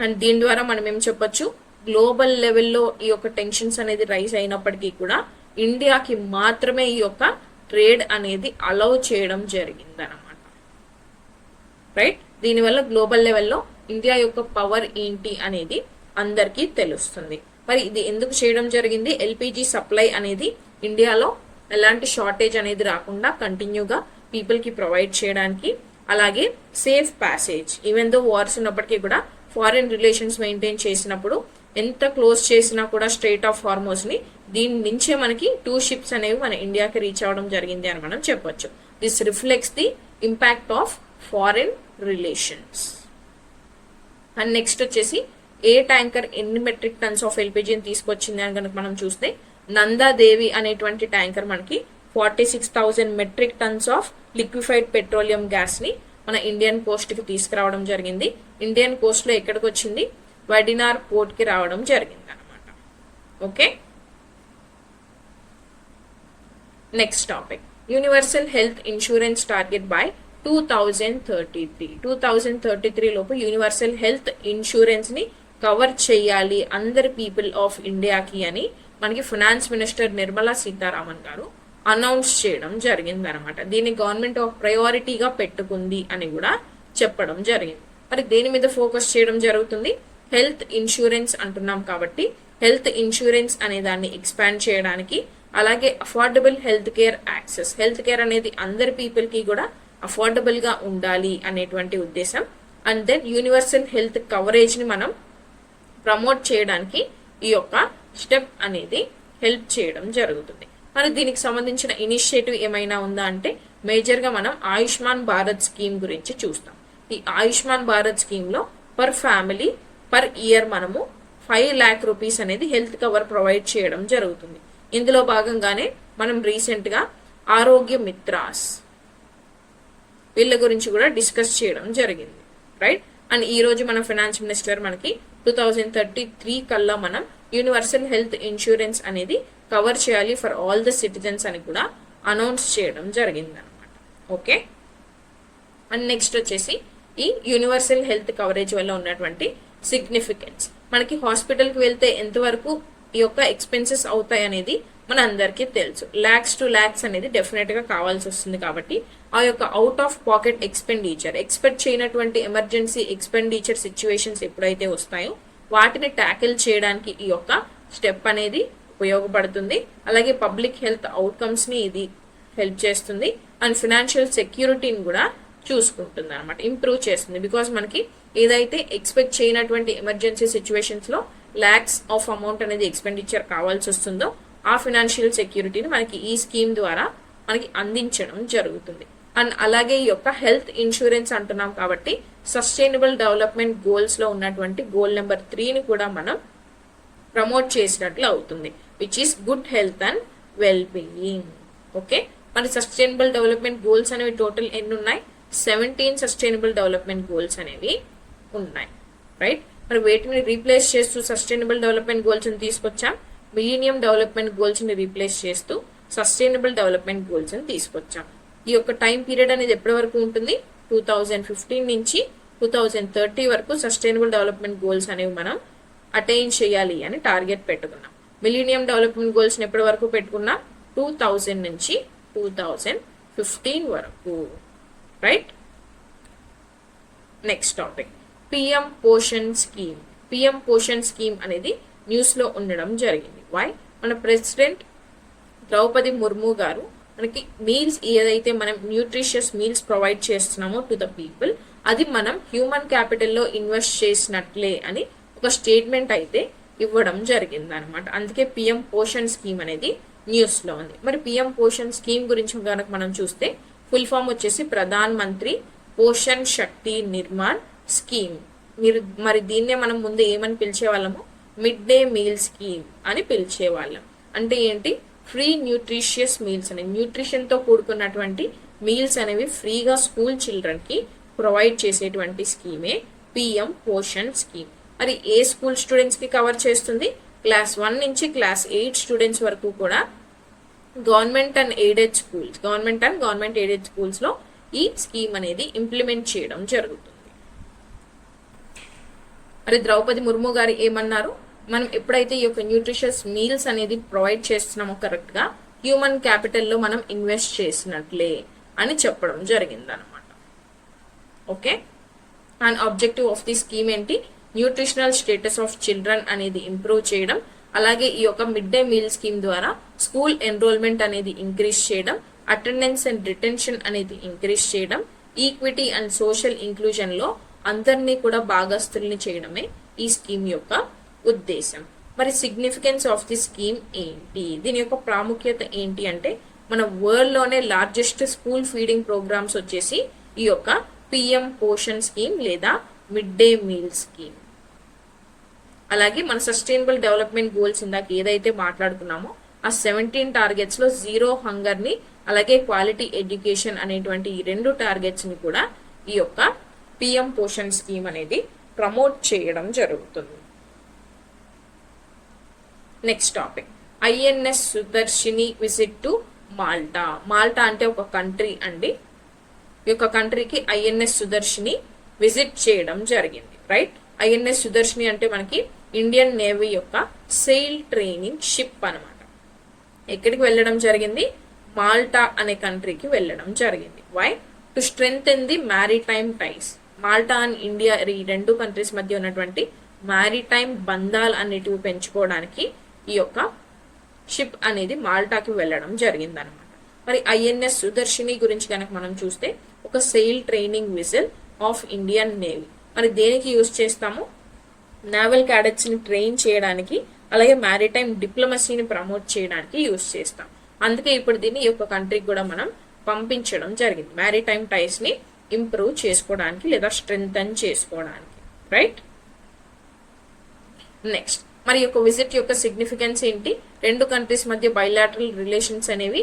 అండ్ దీని ద్వారా మనం ఏం చెప్పొచ్చు, గ్లోబల్ లెవెల్లో ఈ యొక్క టెన్షన్స్ అనేది రైజ్ అయినప్పటికీ కూడా ఇండియాకి మాత్రమే ఈ యొక్క ట్రేడ్ అనేది అలౌ చేయడం జరిగింది అనమాట. రైట్, దీనివల్ల గ్లోబల్ లెవెల్లో ఇండియా యొక్క పవర్ ఏంటి అనేది అందరికీ తెలుస్తుంది. మరి ఇది ఎందుకు చేయడం జరిగింది? ఎల్పిజి సప్లై అనేది ఇండియాలో ఎలాంటి షార్టేజ్ అనేది రాకుండా కంటిన్యూగా పీపుల్ కి ప్రొవైడ్ చేయడానికి, అలాగే safe passage even though wars ఉన్నప్పటికీ కూడా ఫారిన్ రిలేషన్స్ మెయింటైన్ చేసినప్పుడు ఎంత క్లోజ్ చేసినా కూడా స్ట్రెయిట్ ఆఫ్ హార్మోస్ ని దీని నుంచే మనకి 2 షిప్స్ అనేవి మన ఇండియాకి రీచ్ అవ్వడం జరిగింది అని మనం చెప్పొచ్చు. This reflects the impact of foreign relations. And next వచ్చేసి ఏ ట్యాంకర్ ఎన్ని మెట్రిక్ టన్స్ ఆఫ్ ఎల్పిజిని తీసుకొచ్చింది అని కనుక మనం చూస్తే నందాదేవి అనేటువంటి ట్యాంకర్ మనకి 46,000 metric tons of liquefied petroleum gas ని మన ఇండియన్ కోస్ట్ కి తీసుకురావడం జరిగింది. ఇండియన్ కోస్ట్ లో ఎక్కడికి వచ్చింది? వడినార్ పోర్ట్ కి రావడం జరిగింది అనమాట. Okay, next topic, universal health insurance target by 2033. 2033 లోపు యూనివర్సల్ హెల్త్ ఇన్సూరెన్స్ ని కవర్ చేయాలి అందరి పీపుల్ ఆఫ్ ఇండియాకి అని మనకి ఫైనాన్స్ మినిస్టర్ నిర్మలా సీతారామన్ గారు అనౌన్స్ చేయడం జరిగింది అనమాట. దీన్ని గవర్నమెంట్ ఆఫ్ ప్రయారిటీగా పెట్టుకుంది అని కూడా చెప్పడం జరిగింది. మరి దేని మీద ఫోకస్ చేయడం జరుగుతుంది? హెల్త్ ఇన్సూరెన్స్ అంటున్నాం కాబట్టి హెల్త్ ఇన్సూరెన్స్ అనే దాన్ని ఎక్స్పాండ్ చేయడానికి, అలాగే affordable health care access, health care అనేది అందరి పీపుల్ కి కూడా అఫోర్డబుల్ గా ఉండాలి అనేటువంటి ఉద్దేశం. And then universal health coverage ని మనం ప్రమోట్ చేయడానికి ఈ యొక్క స్టెప్ అనేది హెల్ప్ చేయడం జరుగుతుంది. మరి దీనికి సంబంధించిన ఇనిషియేటివ్ ఏమైనా ఉందా అంటే మేజర్ గా మనం ఆయుష్మాన్ భారత్ స్కీమ్ గురించి చూస్తాం. ఈ ఆయుష్మాన్ భారత్ స్కీమ్ లో పర్ ఫ్యామిలీ పర్ ఇయర్ మనము 5 lakh రూపీస్ అనేది హెల్త్ కవర్ ప్రొవైడ్ చేయడం జరుగుతుంది. ఇందులో భాగంగానే మనం రీసెంట్ గా ఆరోగ్య మిత్రాస్ వీళ్ళ గురించి కూడా డిస్కస్ చేయడం జరిగింది. రైట్, అండ్ ఈ రోజు మన ఫైనాన్స్ మినిస్టర్ మనకి 2033 కల్లా మనం యూనివర్సల్ హెల్త్ ఇన్సూరెన్స్ అనేది కవర్ చేయాలి ఫర్ ఆల్ ద సిటిజన్స్ అని కూడా అనౌన్స్ చేయడం జరిగింది అనమాట. ఓకే, అండ్ నెక్స్ట్ వచ్చేసి ఈ యూనివర్సల్ హెల్త్ కవరేజ్ వల్ల ఉన్నటువంటి సిగ్నిఫికెన్స్. మనకి హాస్పిటల్ కి వెళ్తే ఎంతవరకు ఈ యొక్క ఎక్స్పెన్సెస్ అవుతాయి అనేది మన అందరికీ తెలుసు. lakhs to lakhs అనేది డెఫినెట్ గా కావాల్సి వస్తుంది. కాబట్టి ఆ యొక్క out of pocket expenditure, expect చేయనటువంటి ఎమర్జెన్సీ ఎక్స్పెండిచర్ సిచ్యువేషన్స్ ఎప్పుడైతే వస్తాయో వాటిని ట్యాకిల్ చేయడానికి ఈ యొక్క స్టెప్ అనేది ఉపయోగపడుతుంది. అలాగే పబ్లిక్ హెల్త్ అవుట్కమ్స్ ని ఇది హెల్ప్ చేస్తుంది. అండ్ ఫైనాన్షియల్ సెక్యూరిటీని కూడా చూసుకుంటుంది అనమాట, ఇంప్రూవ్ చేస్తుంది. బికాస్ మనకి ఏదైతే ఎక్స్పెక్ట్ చేయనటువంటి ఎమర్జెన్సీ సిచ్యువేషన్స్ లో లాక్స్ ఆఫ్ అమౌంట్ అనేది ఎక్స్పెండిచర్ కావాల్సి వస్తుందో ఆ ఫైనాన్షియల్ సెక్యూరిటీని మనకి ఈ స్కీమ్ ద్వారా మనకి అందించడం జరుగుతుంది. అండ్ అలాగే ఈ యొక్క హెల్త్ ఇన్సూరెన్స్ అంటున్నాం కాబట్టి సస్టైనబుల్ డెవలప్మెంట్ గోల్స్ లో ఉన్నటువంటి గోల్ నెంబర్ 3ని కూడా మనం ప్రమోట్ చేసినట్లు అవుతుంది, which is good health and well being. Okay, మరి సస్టైనబుల్ డెవలప్మెంట్ గోల్స్ అనేవి టోటల్ ఎన్ని ఉన్నాయి? 17 సస్టైనబుల్ డెవలప్మెంట్ గోల్స్ అనేవి ఉన్నాయి, రైట్. మరి వీటిని రీప్లేస్ చేస్తూ సస్టైనబుల్ డెవలప్మెంట్ గోల్స్ ని తీసుకొచ్చాం, మిలీనియం డెవలప్మెంట్ గోల్స్ ని రీప్లేస్ చేస్తూ సస్టైనబుల్ డెవలప్మెంట్ గోల్స్ ని తీసుకొచ్చాం. ఈ యొక్క టైం పీరియడ్ అనేది ఎప్పటి వరకు ఉంటుంది? 2015 నుంచి 2030 వరకు సస్టైనబుల్ డెవలప్మెంట్ గోల్స్ అనేవి మనం అటైన్ చేయాలి అని టార్గెట్ పెట్టుకున్నాం. మిలీనియం డెవలప్మెంట్ గోల్స్ ని ఎప్పటి వరకు పెట్టుకున్నాం? 2000 నుంచి 2015 వరకు, right. Next topic PM Poshan scheme. PM Poshan scheme అనేది న్యూస్ లో ఉండడం జరిగింది. వై? మన ప్రెసిడెంట్ ద్రౌపది ముర్ము గారు మనకి మీల్స్ ఏదైతే మనం న్యూట్రిషియస్ మీల్స్ ప్రొవైడ్ చేస్తున్నామో టు ద పీపుల్, అది మనం హ్యూమన్ క్యాపిటల్లో ఇన్వెస్ట్ చేసినట్లే అని ఒక స్టేట్మెంట్ అయితే ఇవ్వడం జరిగింది అనమాట. అందుకే పిఎం పోషణ్ స్కీమ్ అనేది న్యూస్ లో ఉంది. మరి పిఎం పోషణ్ స్కీమ్ గురించి కనుక మనం చూస్తే ఫుల్ ఫామ్ వచ్చేసి ప్రధాన్ మంత్రి పోషణ్ శక్తి నిర్మాణ్ స్కీమ్. మరి దీన్నే మనం ముందు ఏమని పిలిచేవాళ్ళము? మిడ్ డే మీల్ స్కీమ్ అని పిలిచేవాళ్ళం. అంటే ఏంటి? ఫ్రీ న్యూట్రిషియస్ మీల్స్ అనేవి, న్యూట్రిషన్ తో కూడుకున్నటువంటి మీల్స్ అనేవి ఫ్రీగా స్కూల్ చిల్డ్రన్ కి ప్రొవైడ్ చేసేటువంటి స్కీమే పిఎం పోషణ్ స్కీమ్. మరి ఏ స్కూల్ స్టూడెంట్స్ కి కవర్ చేస్తుంది? క్లాస్ 1 నుంచి క్లాస్ 8 స్టూడెంట్స్ వరకు కూడా government and government aided schools లో ఈ స్కీమ్ అనేది ఇంప్లిమెంట్ చేయడం జరుగుతుంది. మరి ద్రౌపది ముర్ము గారు ఏమన్నారు? మనం ఎప్పుడైతే ఈ యొక్క న్యూట్రిషియస్ మీల్స్ అనేది ప్రొవైడ్ చేస్తున్నామో కరెక్ట్ గా హ్యూమన్ క్యాపిటల్ లో మనం ఇన్వెస్ట్ చేసినట్లే అని చెప్పడం జరిగింది అనమాట. Okay, and objective of the scheme ఏంటి? న్యూట్రిషనల్ స్టేటస్ ఆఫ్ చిల్డ్రన్ అనేది ఇంప్రూవ్ చేయడం, అలాగే ఈ యొక్క మిడ్ డే మీల్ స్కీమ్ ద్వారా స్కూల్ ఎన్రోల్మెంట్ అనేది ఇంక్రీజ్ చేయడం, అటెండెన్స్ అండ్ రిటెన్షన్ అనేది ఇంక్రీజ్ చేయడం, ఈక్విటీ అండ్ సోషల్ ఇంక్లూజన్ లో అందరినీ కూడా భాగస్తుల్ని చేయడమే ఈ స్కీమ్ యొక్క ఉద్దేశం. మరి సిగ్నిఫికెన్స్ ఆఫ్ ది స్కీమ్ ఏంటి? దీని యొక్క ప్రాముఖ్యత ఏంటి అంటే మన వరల్డ్ లోనే లార్జెస్ట్ స్కూల్ ఫీడింగ్ ప్రోగ్రామ్స్ వచ్చేసి ఈ యొక్క పిఎం పోషణ్ స్కీమ్ లేదా మిడ్ డే మీల్ స్కీమ్. అలాగే మన సస్టైనబుల్ డెవలప్మెంట్ గోల్స్ ఇందాక ఏదైతే మాట్లాడుకున్నామో ఆ 17 టార్గెట్స్ లో జీరో హంగర్ ని అలాగే క్వాలిటీ ఎడ్యుకేషన్ అనేటువంటి ఈ 2 టార్గెట్స్ ని కూడా ఈ యొక్క పిఎం పోషణ్ స్కీమ్ అనేది ప్రమోట్ చేయడం జరుగుతుంది. Next topic INS Sudarshini visit to Malta. Malta అంటే ఒక కంట్రీ అండి. ఈ యొక్క కంట్రీకి ఐఎన్ఎస్ సుదర్శిని విజిట్ చేయడం జరిగింది, రైట్. ఐఎన్ఎస్ సుదర్శిని అంటే మనకి ఇండియన్ నేవీ యొక్క సెయిల్ ట్రైనింగ్ షిప్ అనమాట. ఎక్కడికి వెళ్ళడం జరిగింది? మాల్టా అనే కంట్రీకి వెళ్ళడం జరిగింది. Why? To strengthen the maritime ties. Malta and India ఈ 2 కంట్రీస్ మధ్య ఉన్నటువంటి మ్యారిటైమ్ బంధాలు అన్నిటివి పెంచుకోవడానికి ఈ యొక్క షిప్ అనేది మాల్టాకి వెళ్ళడం జరిగింది అనమాట. మరి ఐఎన్ఎస్ సుదర్శిని గురించి కనుక మనం చూస్తే ఒక SAIL training whistle of Indian navy. మరి దేనికి యూజ్ చేస్తాము? నేవల్ క్యాడెట్స్ ని ట్రైన్ చేయడానికి, అలాగే మ్యారిటైమ్ డిప్లొమసీని ప్రమోట్ చేయడానికి యూజ్ చేస్తాం. అందుకే ఇప్పుడు దీన్ని ఈ యొక్క కంట్రీకి కూడా మనం పంపించడం జరిగింది, మ్యారిటైమ్ టైస్ ని ఇంప్రూవ్ చేసుకోవడానికి లేదా స్ట్రెంగ్థెన్ చేసుకోవడానికి, రైట్. నెక్స్ట్ మరి యొక్క విజిట్ యొక్క సిగ్నిఫికెన్స్ ఏంటి? 2 కంట్రీస్ మధ్య బైలాటరల్ రిలేషన్స్ అనేవి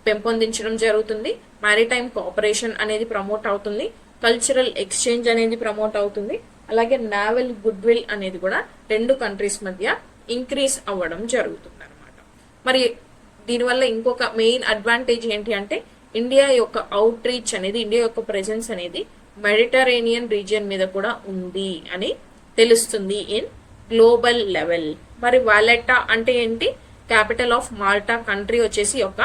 పెంపొందించడం జరుగుతుంది, మ్యారిటైమ్ కోఆపరేషన్ అనేది ప్రమోట్ అవుతుంది, కల్చరల్ ఎక్స్చేంజ్ అనేది ప్రమోట్ అవుతుంది, అలాగే నావల్ గుడ్ విల్ అనేది కూడా 2 కంట్రీస్ మధ్య ఇంక్రీజ్ అవ్వడం జరుగుతుంది అనమాట. మరి దీనివల్ల ఇంకొక మెయిన్ అడ్వాంటేజ్ ఏంటి అంటే ఇండియా యొక్క అవుట్ రీచ్ అనేది, ఇండియా యొక్క ప్రెజెన్స్ అనేది మెడిటరేనియన్ రీజియన్ మీద కూడా ఉంది అని తెలుస్తుంది ఇన్ గ్లోబల్ లెవెల్. మరి వాలెట్టా అంటే ఏంటి? క్యాపిటల్ ఆఫ్ మాల్టా కంట్రీ వచ్చేసి యొక్క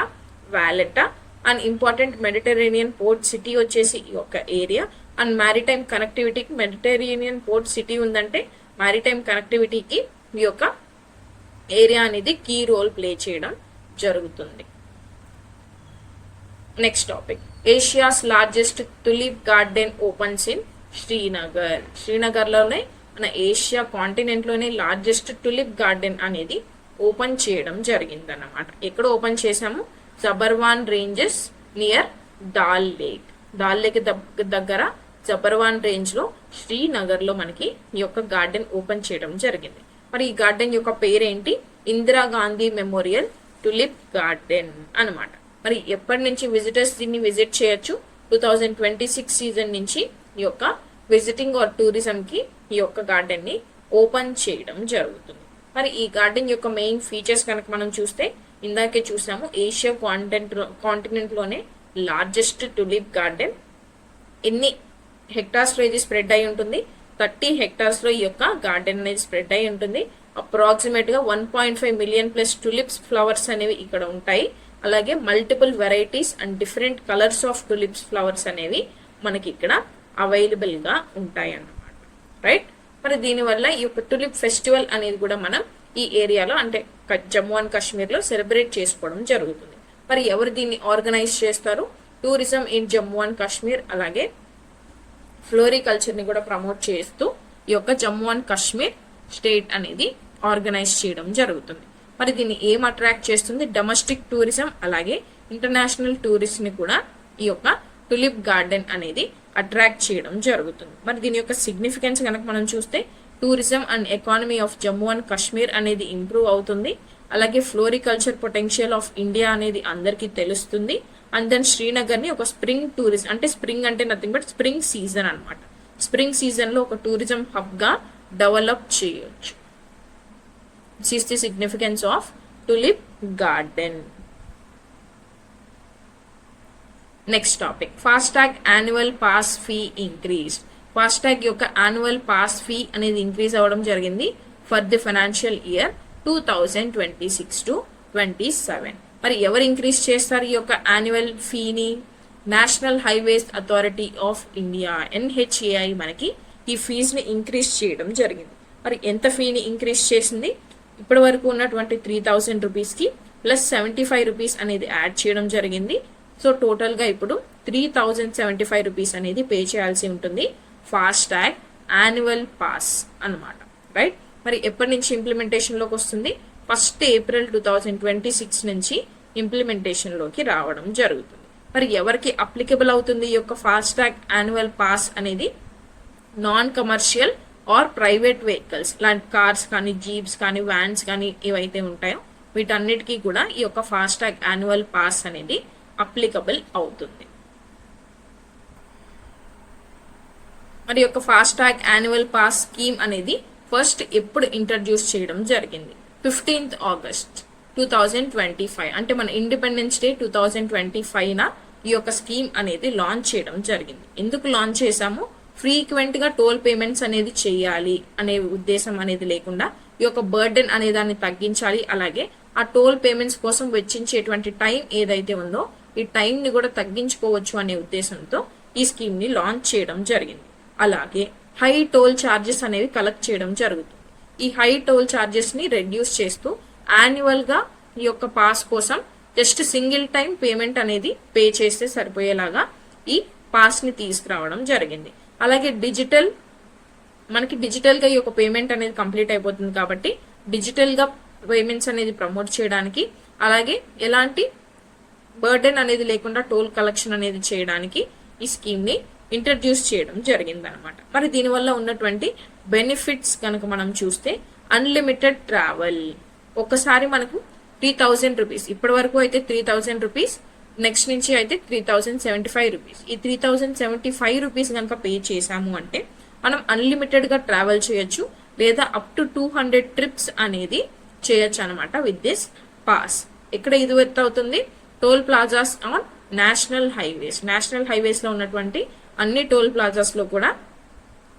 Valletta, and important Mediterranean port city వచ్చేసి ఈ యొక్క ఏరియా, అండ్ మ్యారిటైమ్ కనెక్టివిటీకి మెడిటరేనియన్ పోర్ట్ సిటీ ఉందంటే మ్యారిటైమ్ కనెక్టివిటీకి ఈ యొక్క ఏరియా అనేది కీ రోల్ ప్లే చేయడం జరుగుతుంది. Next topic Asia's largest tulip garden opens in Srinagar. Srinagar లోనే మన ఏషియా కాంటినెంట్ లోనే లార్జెస్ట్ టులిప్ గార్డెన్ అనేది ఓపెన్ చేయడం జరిగింది అన్నమాట. ఎక్కడ ఓపెన్ చేసాము? Zabarwan ranges near Dal Lake. Dal Lake దగ్గర జబర్వాన్ రేంజ్ లో శ్రీనగర్ లో మనకి ఈ యొక్క గార్డెన్ ఓపెన్ చేయడం జరిగింది. మరి ఈ గార్డెన్ యొక్క పేరేంటి? Indira Gandhi memorial tulip garden అన్నమాట. మరి ఎప్పటి నుంచి విజిటర్స్ దీన్ని విజిట్ చేయొచ్చు? 2026 సీజన్ నుంచి ఈ యొక్క విజిటింగ్ ఆర్ టూరిజం కి ఈ యొక్క గార్డెన్ ని ఓపెన్ చేయడం జరుగుతుంది. మరి ఈ గార్డెన్ యొక్క మెయిన్ ఫీచర్స్ కనుక మనం చూస్తే, ఇందాకే చూసాము, ఏషియా కాంటినెంట్ లోనే లార్జెస్ట్ టులిప్ గార్డెన్. ఎన్ని హెక్టార్స్ లో ఇది స్ప్రెడ్ అయి ఉంటుంది? 30 హెక్టార్స్ లో ఈ యొక్క గార్డెన్ అనేది స్ప్రెడ్ అయి ఉంటుంది. అప్రాక్సిమేట్ గా 1.5 మిలియన్ ప్లస్ టులిప్స్ ఫ్లవర్స్ అనేవి ఇక్కడ ఉంటాయి. అలాగే multiple varieties and different colours of tulips flowers అనేవి మనకి ఇక్కడ అవైలబుల్ గా ఉంటాయి అన్నమాట. రైట్. మరి దీనివల్ల ఈ యొక్క టులిప్ ఫెస్టివల్ అనేది కూడా మనం ఈ ఏరియాలో అంటే జమ్మూ అండ్ కాశ్మీర్ లో సెలబ్రేట్ చేసుకోవడం జరుగుతుంది. మరి ఎవరు దీన్ని ఆర్గనైజ్ చేస్తారు? Tourism in Jammu and Kashmir, అలాగే ఫ్లోరికల్చర్ ని కూడా ప్రమోట్ చేస్తూ ఈ యొక్క జమ్మూ అండ్ కాశ్మీర్ స్టేట్ అనేది ఆర్గనైజ్ చేయడం జరుగుతుంది. మరి దీన్ని ఏం అట్రాక్ట్ చేస్తుంది? డొమెస్టిక్ టూరిజం అలాగే ఇంటర్నేషనల్ టూరిస్ట్ ని కూడా ఈ యొక్క టులిప్ గార్డెన్ అనేది అట్రాక్ట్ చేయడం జరుగుతుంది. మరి దీని యొక్క సిగ్నిఫికెన్స్ కనుక మనం చూస్తే, tourism and economy of Jammu and Kashmir అనేది ఇంప్రూవ్ అవుతుంది. అలాగే ఫ్లోరికల్చర్ పొటెన్షియల్ ఆఫ్ ఇండియా అనేది అందరికీ తెలుస్తుంది. అండ్ దెన్ శ్రీనగర్ ని ఒక స్ప్రింగ్ టూరిజం, అంటే స్ప్రింగ్ అంటే నథింగ్ బట్ స్ప్రింగ్ సీజన్ అన్నమాట. స్ప్రింగ్ సీజన్ లో ఒక టూరిజం హబ్ గా డెవలప్ చేయొచ్చు. This is the significance of tulip garden. Next topic, FASTag annual pass fee increase. FASTag యొక్క యాన్యువల్ పాస్ ఫీ అనేది ఇంక్రీజ్ అవ్వడం జరిగింది for the financial year 2026 to 27. మరి ఎవరు ఇంక్రీజ్ చేస్తారు ఈ యొక్క యాన్యువల్ ఫీని? National highways authority of India, NHAI మనకి ఈ ఫీజుని ఇంక్రీజ్ చేయడం జరిగింది. మరి ఎంత ఫీని ఇంక్రీజ్ చేసింది? ఇప్పటి వరకు ఉన్నటువంటి 3000 రూపీస్ కి ప్లస్ 75 రూపీస్ అనేది యాడ్ చేయడం జరిగింది. సో టోటల్ గా ఇప్పుడు 3075 రూపీస్ అనేది పే చేయాల్సి ఉంటుంది ఫాస్టాగ్ యాన్యువల్ పాస్ అన్నమాట. రైట్. మరి ఎప్పటి నుంచి ఇంప్లిమెంటేషన్ లోకి వస్తుంది? 1 ఏప్రిల్ 2026 నుంచి ఇంప్లిమెంటేషన్ లోకి రావడం జరుగుతుంది. మరి ఎవరికి అప్లికబుల్ అవుతుంది ఈ యొక్క ఫాస్టాగ్ యాన్యువల్ పాస్ అనేది? Non commercial or private vehicles లాంటి కార్స్ కానీ, జీప్స్ కానీ, వ్యాన్స్ కానీ ఏవైతే ఉంటాయో వీటన్నిటికీ కూడా ఈ యొక్క ఫాస్టాగ్ యాన్యువల్ పాస్ అనేది అప్లికబుల్ అవుతుంది. మరి యొక్క ఫాస్టాగ్ యాన్యువల్ పాస్ స్కీమ్ అనేది ఫస్ట్ ఎప్పుడు ఇంట్రడ్యూస్ చేయడం జరిగింది? 15th August 2025, అంటే మన ఇండిపెండెన్స్ డే 2025 ఈ యొక్క స్కీమ్ అనేది లాంచ్ చేయడం జరిగింది. ఎందుకు లాంచ్ చేశాము? ఫ్రీక్వెంట్ గా టోల్ పేమెంట్స్ అనేది చేయాలి అనే ఉద్దేశం అనేది లేకుండా ఈ యొక్క బర్డెన్ అనే దాన్ని తగ్గించాలి. అలాగే ఆ టోల్ పేమెంట్స్ కోసం వెచ్చించేటువంటి టైం ఏదైతే ఉందో ఈ టైం ని కూడా తగ్గించుకోవచ్చు అనే ఉద్దేశంతో ఈ స్కీమ్ ని లాంచ్ చేయడం జరిగింది. అలాగే హై టోల్ చార్జెస్ అనేవి కలెక్ట్ చేయడం జరుగుతుంది. ఈ హై టోల్ చార్జెస్ ని రెడ్యూస్ చేస్తూ యాన్యువల్ గా ఈ యొక్క పాస్ కోసం జస్ట్ సింగిల్ టైం పేమెంట్ అనేది పే చేస్తే సరిపోయేలాగా ఈ పాస్ ని తీసుకురావడం జరిగింది. అలాగే మనకి డిజిటల్ గా ఈ యొక్క పేమెంట్ అనేది కంప్లీట్ అయిపోతుంది కాబట్టి డిజిటల్ గా పేమెంట్స్ అనేది ప్రమోట్ చేయడానికి, అలాగే ఎలాంటి బర్డెన్ అనేది లేకుండా టోల్ కలెక్షన్ అనేది చేయడానికి ఈ స్కీమ్ ని ఇంట్రడ్యూస్ చేయడం జరిగింది అనమాట. మరి దీనివల్ల ఉన్నటువంటి బెనిఫిట్స్ కనుక మనం చూస్తే, అన్లిమిటెడ్ ట్రావెల్. ఒకసారి మనకు 3000 రూపీస్, ఇప్పటి వరకు అయితే 3000 రూపీస్, నెక్స్ట్ నుంచి అయితే 3075 రూపీస్. ఈ 3075 రూపీస్ కనుక పే చేసాము అంటే మనం అన్లిమిటెడ్ గా ట్రావెల్ చేయొచ్చు, లేదా అప్ టు 200 ట్రిప్స్ అనేది చేయొచ్చు అనమాట విత్ దిస్ పాస్. ఇక్కడ ఇది వర్త్ అవుతుంది toll plazas on national highways. National highways లో ఉన్నటువంటి అన్ని టోల్ ప్లాజాస్ లో కూడా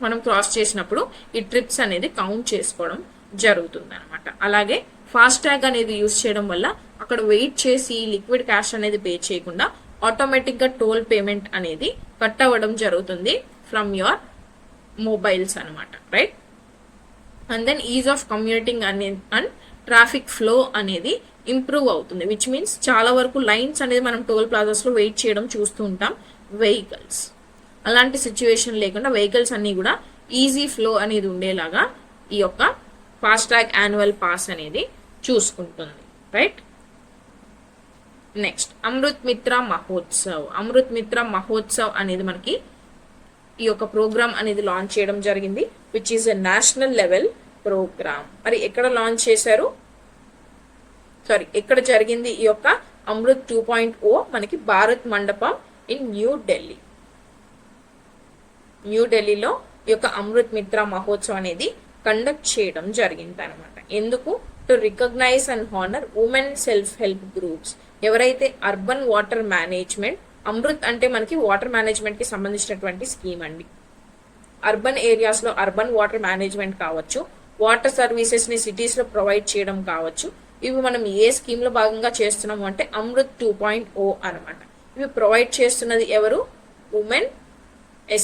మనం క్రాస్ చేసినప్పుడు ఈ ట్రిప్స్ అనేది కౌంట్ చేసుకోవడం జరుగుతుంది అనమాట. అలాగే ఫాస్టాగ్ అనేది యూజ్ చేయడం వల్ల అక్కడ వెయిట్ చేసి లిక్విడ్ క్యాష్ అనేది పే చేయకుండా ఆటోమేటిక్ గా టోల్ పేమెంట్ అనేది కట్ అవ్వడం జరుగుతుంది ఫ్రమ్ యువర్ మొబైల్స్ అనమాట. Right. And then ease of commuting and traffic flow అనేది ఇంప్రూవ్ అవుతుంది, విచ్ మీన్స్ చాలా వరకు లైన్స్ అనేది మనం టోల్ ప్లాజాస్ లో వెయిట్ చేయడం చూస్తూ ఉంటాం వెహికల్స్. అలాంటి సిచ్యువేషన్ లేకుండా వెహికల్స్ అన్ని కూడా ఈజీ ఫ్లో అనేది ఉండేలాగా ఈ యొక్క ఫాస్టాగ్ యాన్యువల్ పాస్ అనేది చూసుకుంటుంది. రైట్. నెక్స్ట్ అమృత్ మిత్ర మహోత్సవ్. అమృత్ మిత్ర మహోత్సవ్ అనేది మనకి ఈ యొక్క ప్రోగ్రామ్ అనేది లాంచ్ చేయడం జరిగింది, which is a national level programme. మరి ఎక్కడ లాంచ్ చేశారు, ఎక్కడ జరిగింది ఈ యొక్క అమృత్ 2.0? మనకి భారత్ మండపం ఇన్ న్యూఢిల్లీలో ఈ యొక్క అమృత్ మిత్ర మహోత్సవ్ అనేది కండక్ట్ చేయడం జరిగింది అనమాట. ఎందుకు? To recognise and honour women self help groups. ఎవరైతే అర్బన్ వాటర్ మేనేజ్మెంట్, అమృత్ అంటే మనకి వాటర్ మేనేజ్మెంట్ కి సంబంధించినటువంటి స్కీమ్ అండి. అర్బన్ ఏరియాస్ లో అర్బన్ వాటర్ మేనేజ్మెంట్ కావచ్చు, వాటర్ సర్వీసెస్ ని సిటీస్ లో ప్రొవైడ్ చేయడం కావచ్చు. ఇవి మనం ఏ స్కీమ్ లో భాగంగా చేస్తున్నాము అంటే అమృత్ 2.0 అనమాట. ఇవి ప్రొవైడ్ చేస్తున్నది ఎవరు? ఉమెన్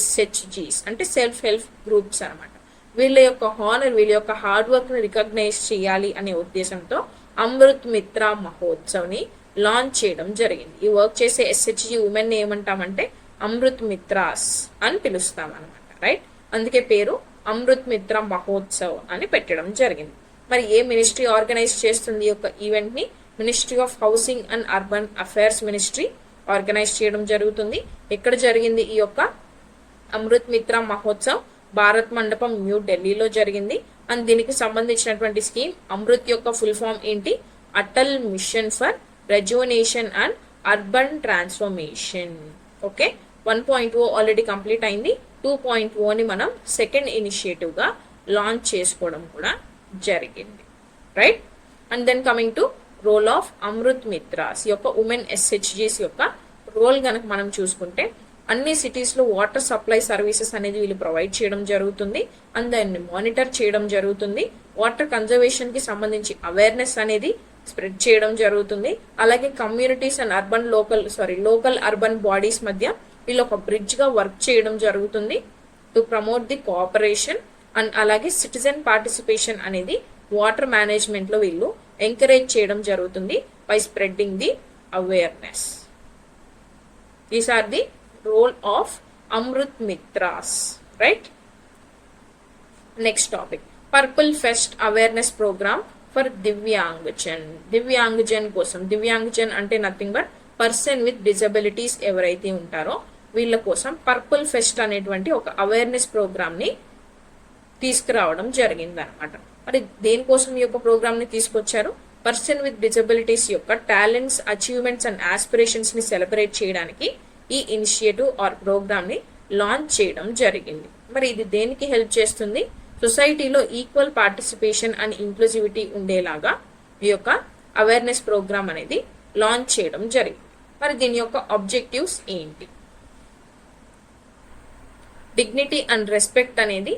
SHGs అంటే సెల్ఫ్ హెల్ప్ గ్రూప్స్ అనమాట. వీళ్ళ యొక్క హానర్, వీళ్ళ యొక్క హార్డ్ వర్క్ ని రికగ్నైజ్ చేయాలి అనే ఉద్దేశంతో అమృత్ మిత్ర మహోత్సవ్ ని లాంచ్ చేయడం జరిగింది. ఈ వర్క్ చేసే SHG ఉమెన్ ని ఏమంటామంటే అమృత్ మిత్రాస్ అని పిలుస్తాం అనమాట. రైట్, అందుకే పేరు అమృత్ మిత్ర మహోత్సవ్ అని పెట్టడం జరిగింది. మరి ఏ మినిస్ట్రీ ఆర్గనైజ్ చేస్తుంది ఈ యొక్క ఈవెంట్ ని? Ministry of housing and urban affairs ministry organise చేయడం జరుగుతుంది. ఎక్కడ జరిగింది ఈ యొక్క అమృత్ మిత్ర మహోత్సవ్? భారత్ మండపం న్యూఢిల్లీలో జరిగింది. అండ్ దీనికి సంబంధించినటువంటి స్కీమ్ అమృత్ యొక్క ఫుల్ ఫామ్ ఏంటి? Atal mission for rejuvenation and urban transformation. Okay, 1.0 already complete అయింది. 2.0 ని మనం సెకండ్ ఇనిషియేటివ్ గా లాంచ్ చేసుకోవడం కూడా జరిగింది. Right, and then coming to role of Amrit Mitras యొక్క ఉమెన్ SHGs యొక్క రోల్ గనక మనం చూసుకుంటే, అన్ని సిటీస్ లో వాటర్ సప్లై సర్వీసెస్ అనేది వీళ్ళు ప్రొవైడ్ చేయడం జరుగుతుంది. అండ్ దాన్ని మానిటర్ చేయడం జరుగుతుంది. వాటర్ కన్జర్వేషన్ కి సంబంధించి అవేర్నెస్ అనేది స్ప్రెడ్ చేయడం జరుగుతుంది. అలాగే communities and local urban bodies మధ్య వీళ్ళు ఒక బ్రిడ్జ్ గా వర్క్ చేయడం జరుగుతుంది to promote the cooperation. And అలాగే సిటిజన్ పార్టిసిపేషన్ అనేది వాటర్ మేనేజ్మెంట్ లో వీళ్ళు ఎంకరేజ్ చేయడం జరుగుతుంది by spreading the awareness. These are the role of Amrit Mitras. Right, next topic purple fest awareness programme for Divyangjan కోసం. దివ్యాంగజన్ అంటే nothing but person with disabilities ఎవరైతే ఉంటారో వీళ్ళ కోసం పర్పుల్ ఫెస్ట్ అనేటువంటి ఒక అవేర్నెస్ ప్రోగ్రామ్ ని తీసుకురావడం జరిగింది అనమాట. మరి దేనికోసం ఈ యొక్క ప్రోగ్రామ్ ని తీసుకొచ్చారు? పర్సన్ విత్ డిజబిలిటీస్ యొక్క టాలెంట్స్, అచీవ్మెంట్స్ అండ్ ఆస్పిరేషన్స్ ని సెలబ్రేట్ చేయడానికి ఈ ఇనిషియేటివ్ ఆర్ ప్రోగ్రామ్ ని లాంచ్ చేయడం జరిగింది. మరి ఇది దేనికి హెల్ప్ చేస్తుంది? సొసైటీలో ఈక్వల్ పార్టిసిపేషన్ అండ్ ఇంక్లూజివిటీ ఉండేలాగా ఈ యొక్క అవేర్నెస్ ప్రోగ్రామ్ అనేది లాంచ్ చేయడం జరిగింది. మరి దీని యొక్క ఆబ్జెక్టివ్స్ ఏంటి? డిగ్నిటీ అండ్ రెస్పెక్ట్ అనేది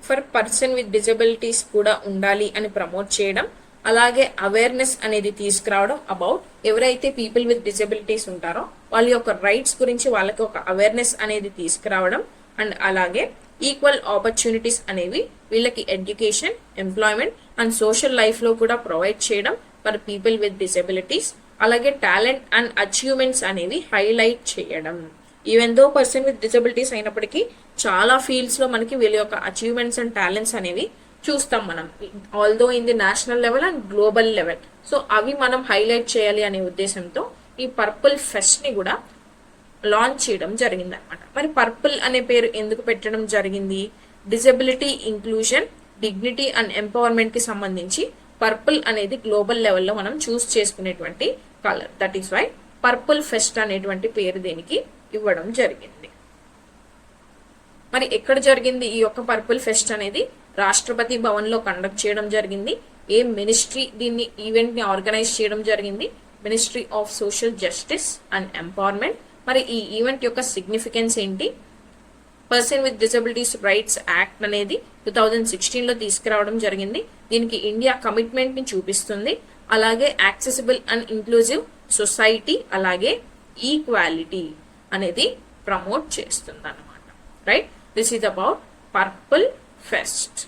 ఫర్ పర్సన్ విత్ డిజబిలిటీస్ కూడా ఉండాలి అని ప్రమోట్ చేయడం. అలాగే అవేర్నెస్ అనేది తీసుకురావడం అబౌట్ ఎవరైతే పీపుల్ విత్ డిజబిలిటీస్ ఉంటారో వాళ్ళ యొక్క రైట్స్ గురించి వాళ్ళకి ఒక అవేర్నెస్ అనేది తీసుకురావడం. అండ్ అలాగే ఈక్వల్ ఆపర్చునిటీస్ అనేవి వీళ్ళకి education, employment and social life లో కూడా ప్రొవైడ్ చేయడం ఫర్ పీపుల్ విత్ డిజబిలిటీస్. అలాగే టాలెంట్ అండ్ అచీవ్మెంట్స్ అనేవి హైలైట్ చేయడం. Even though person with disabilities అయినప్పటికీ చాలా ఫీల్డ్స్ లో మనకి వీళ్ళ యొక్క అచీవ్మెంట్స్ అండ్ టాలెంట్స్ అనేవి చూస్తాం మనం, although in the national level and global level. So అవి మనం హైలైట్ చేయాలి అనే ఉద్దేశంతో ఈ పర్పుల్ ఫెస్ట్ ని కూడా లాంచ్ చేయడం జరిగింది అనమాట. మరి పర్పుల్ అనే పేరు ఎందుకు పెట్టడం జరిగింది? Disability, inclusion, dignity and empowerment కి సంబంధించి పర్పుల్ అనేది గ్లోబల్ లెవెల్లో మనం చూస్ చేసుకునేటువంటి colour. That is why purple fest అనేటువంటి పేరు దీనికి ఇవ్వడం జరిగింది. మరి ఎక్కడ జరిగింది ఈ యొక్క పర్పుల్ ఫెస్ట్ అనేది? రాష్ట్రపతి భవన్ లో కండక్ట్ చేయడం జరిగింది. ఏ మినిస్ట్రీ దీన్ని ఈవెంట్ ని ఆర్గనైజ్ చేయడం జరిగింది? Ministry of social justice and empowerment. మరి ఈ ఈవెంట్ యొక్క సిగ్నిఫికెన్స్ ఏంటి? Person with disabilities rights act అనేది 2016 లో తీసుకురావడం జరిగింది. దీనికి ఇండియా కమిట్మెంట్ ని చూపిస్తుంది. అలాగే యాక్సెసిబుల్ అండ్ ఇంక్లూజివ్ సొసైటీ, అలాగే ఈక్వాలిటీ అనేది ప్రమోట్ చేస్తుంది అన్నమాట. Right, this is about purple fest.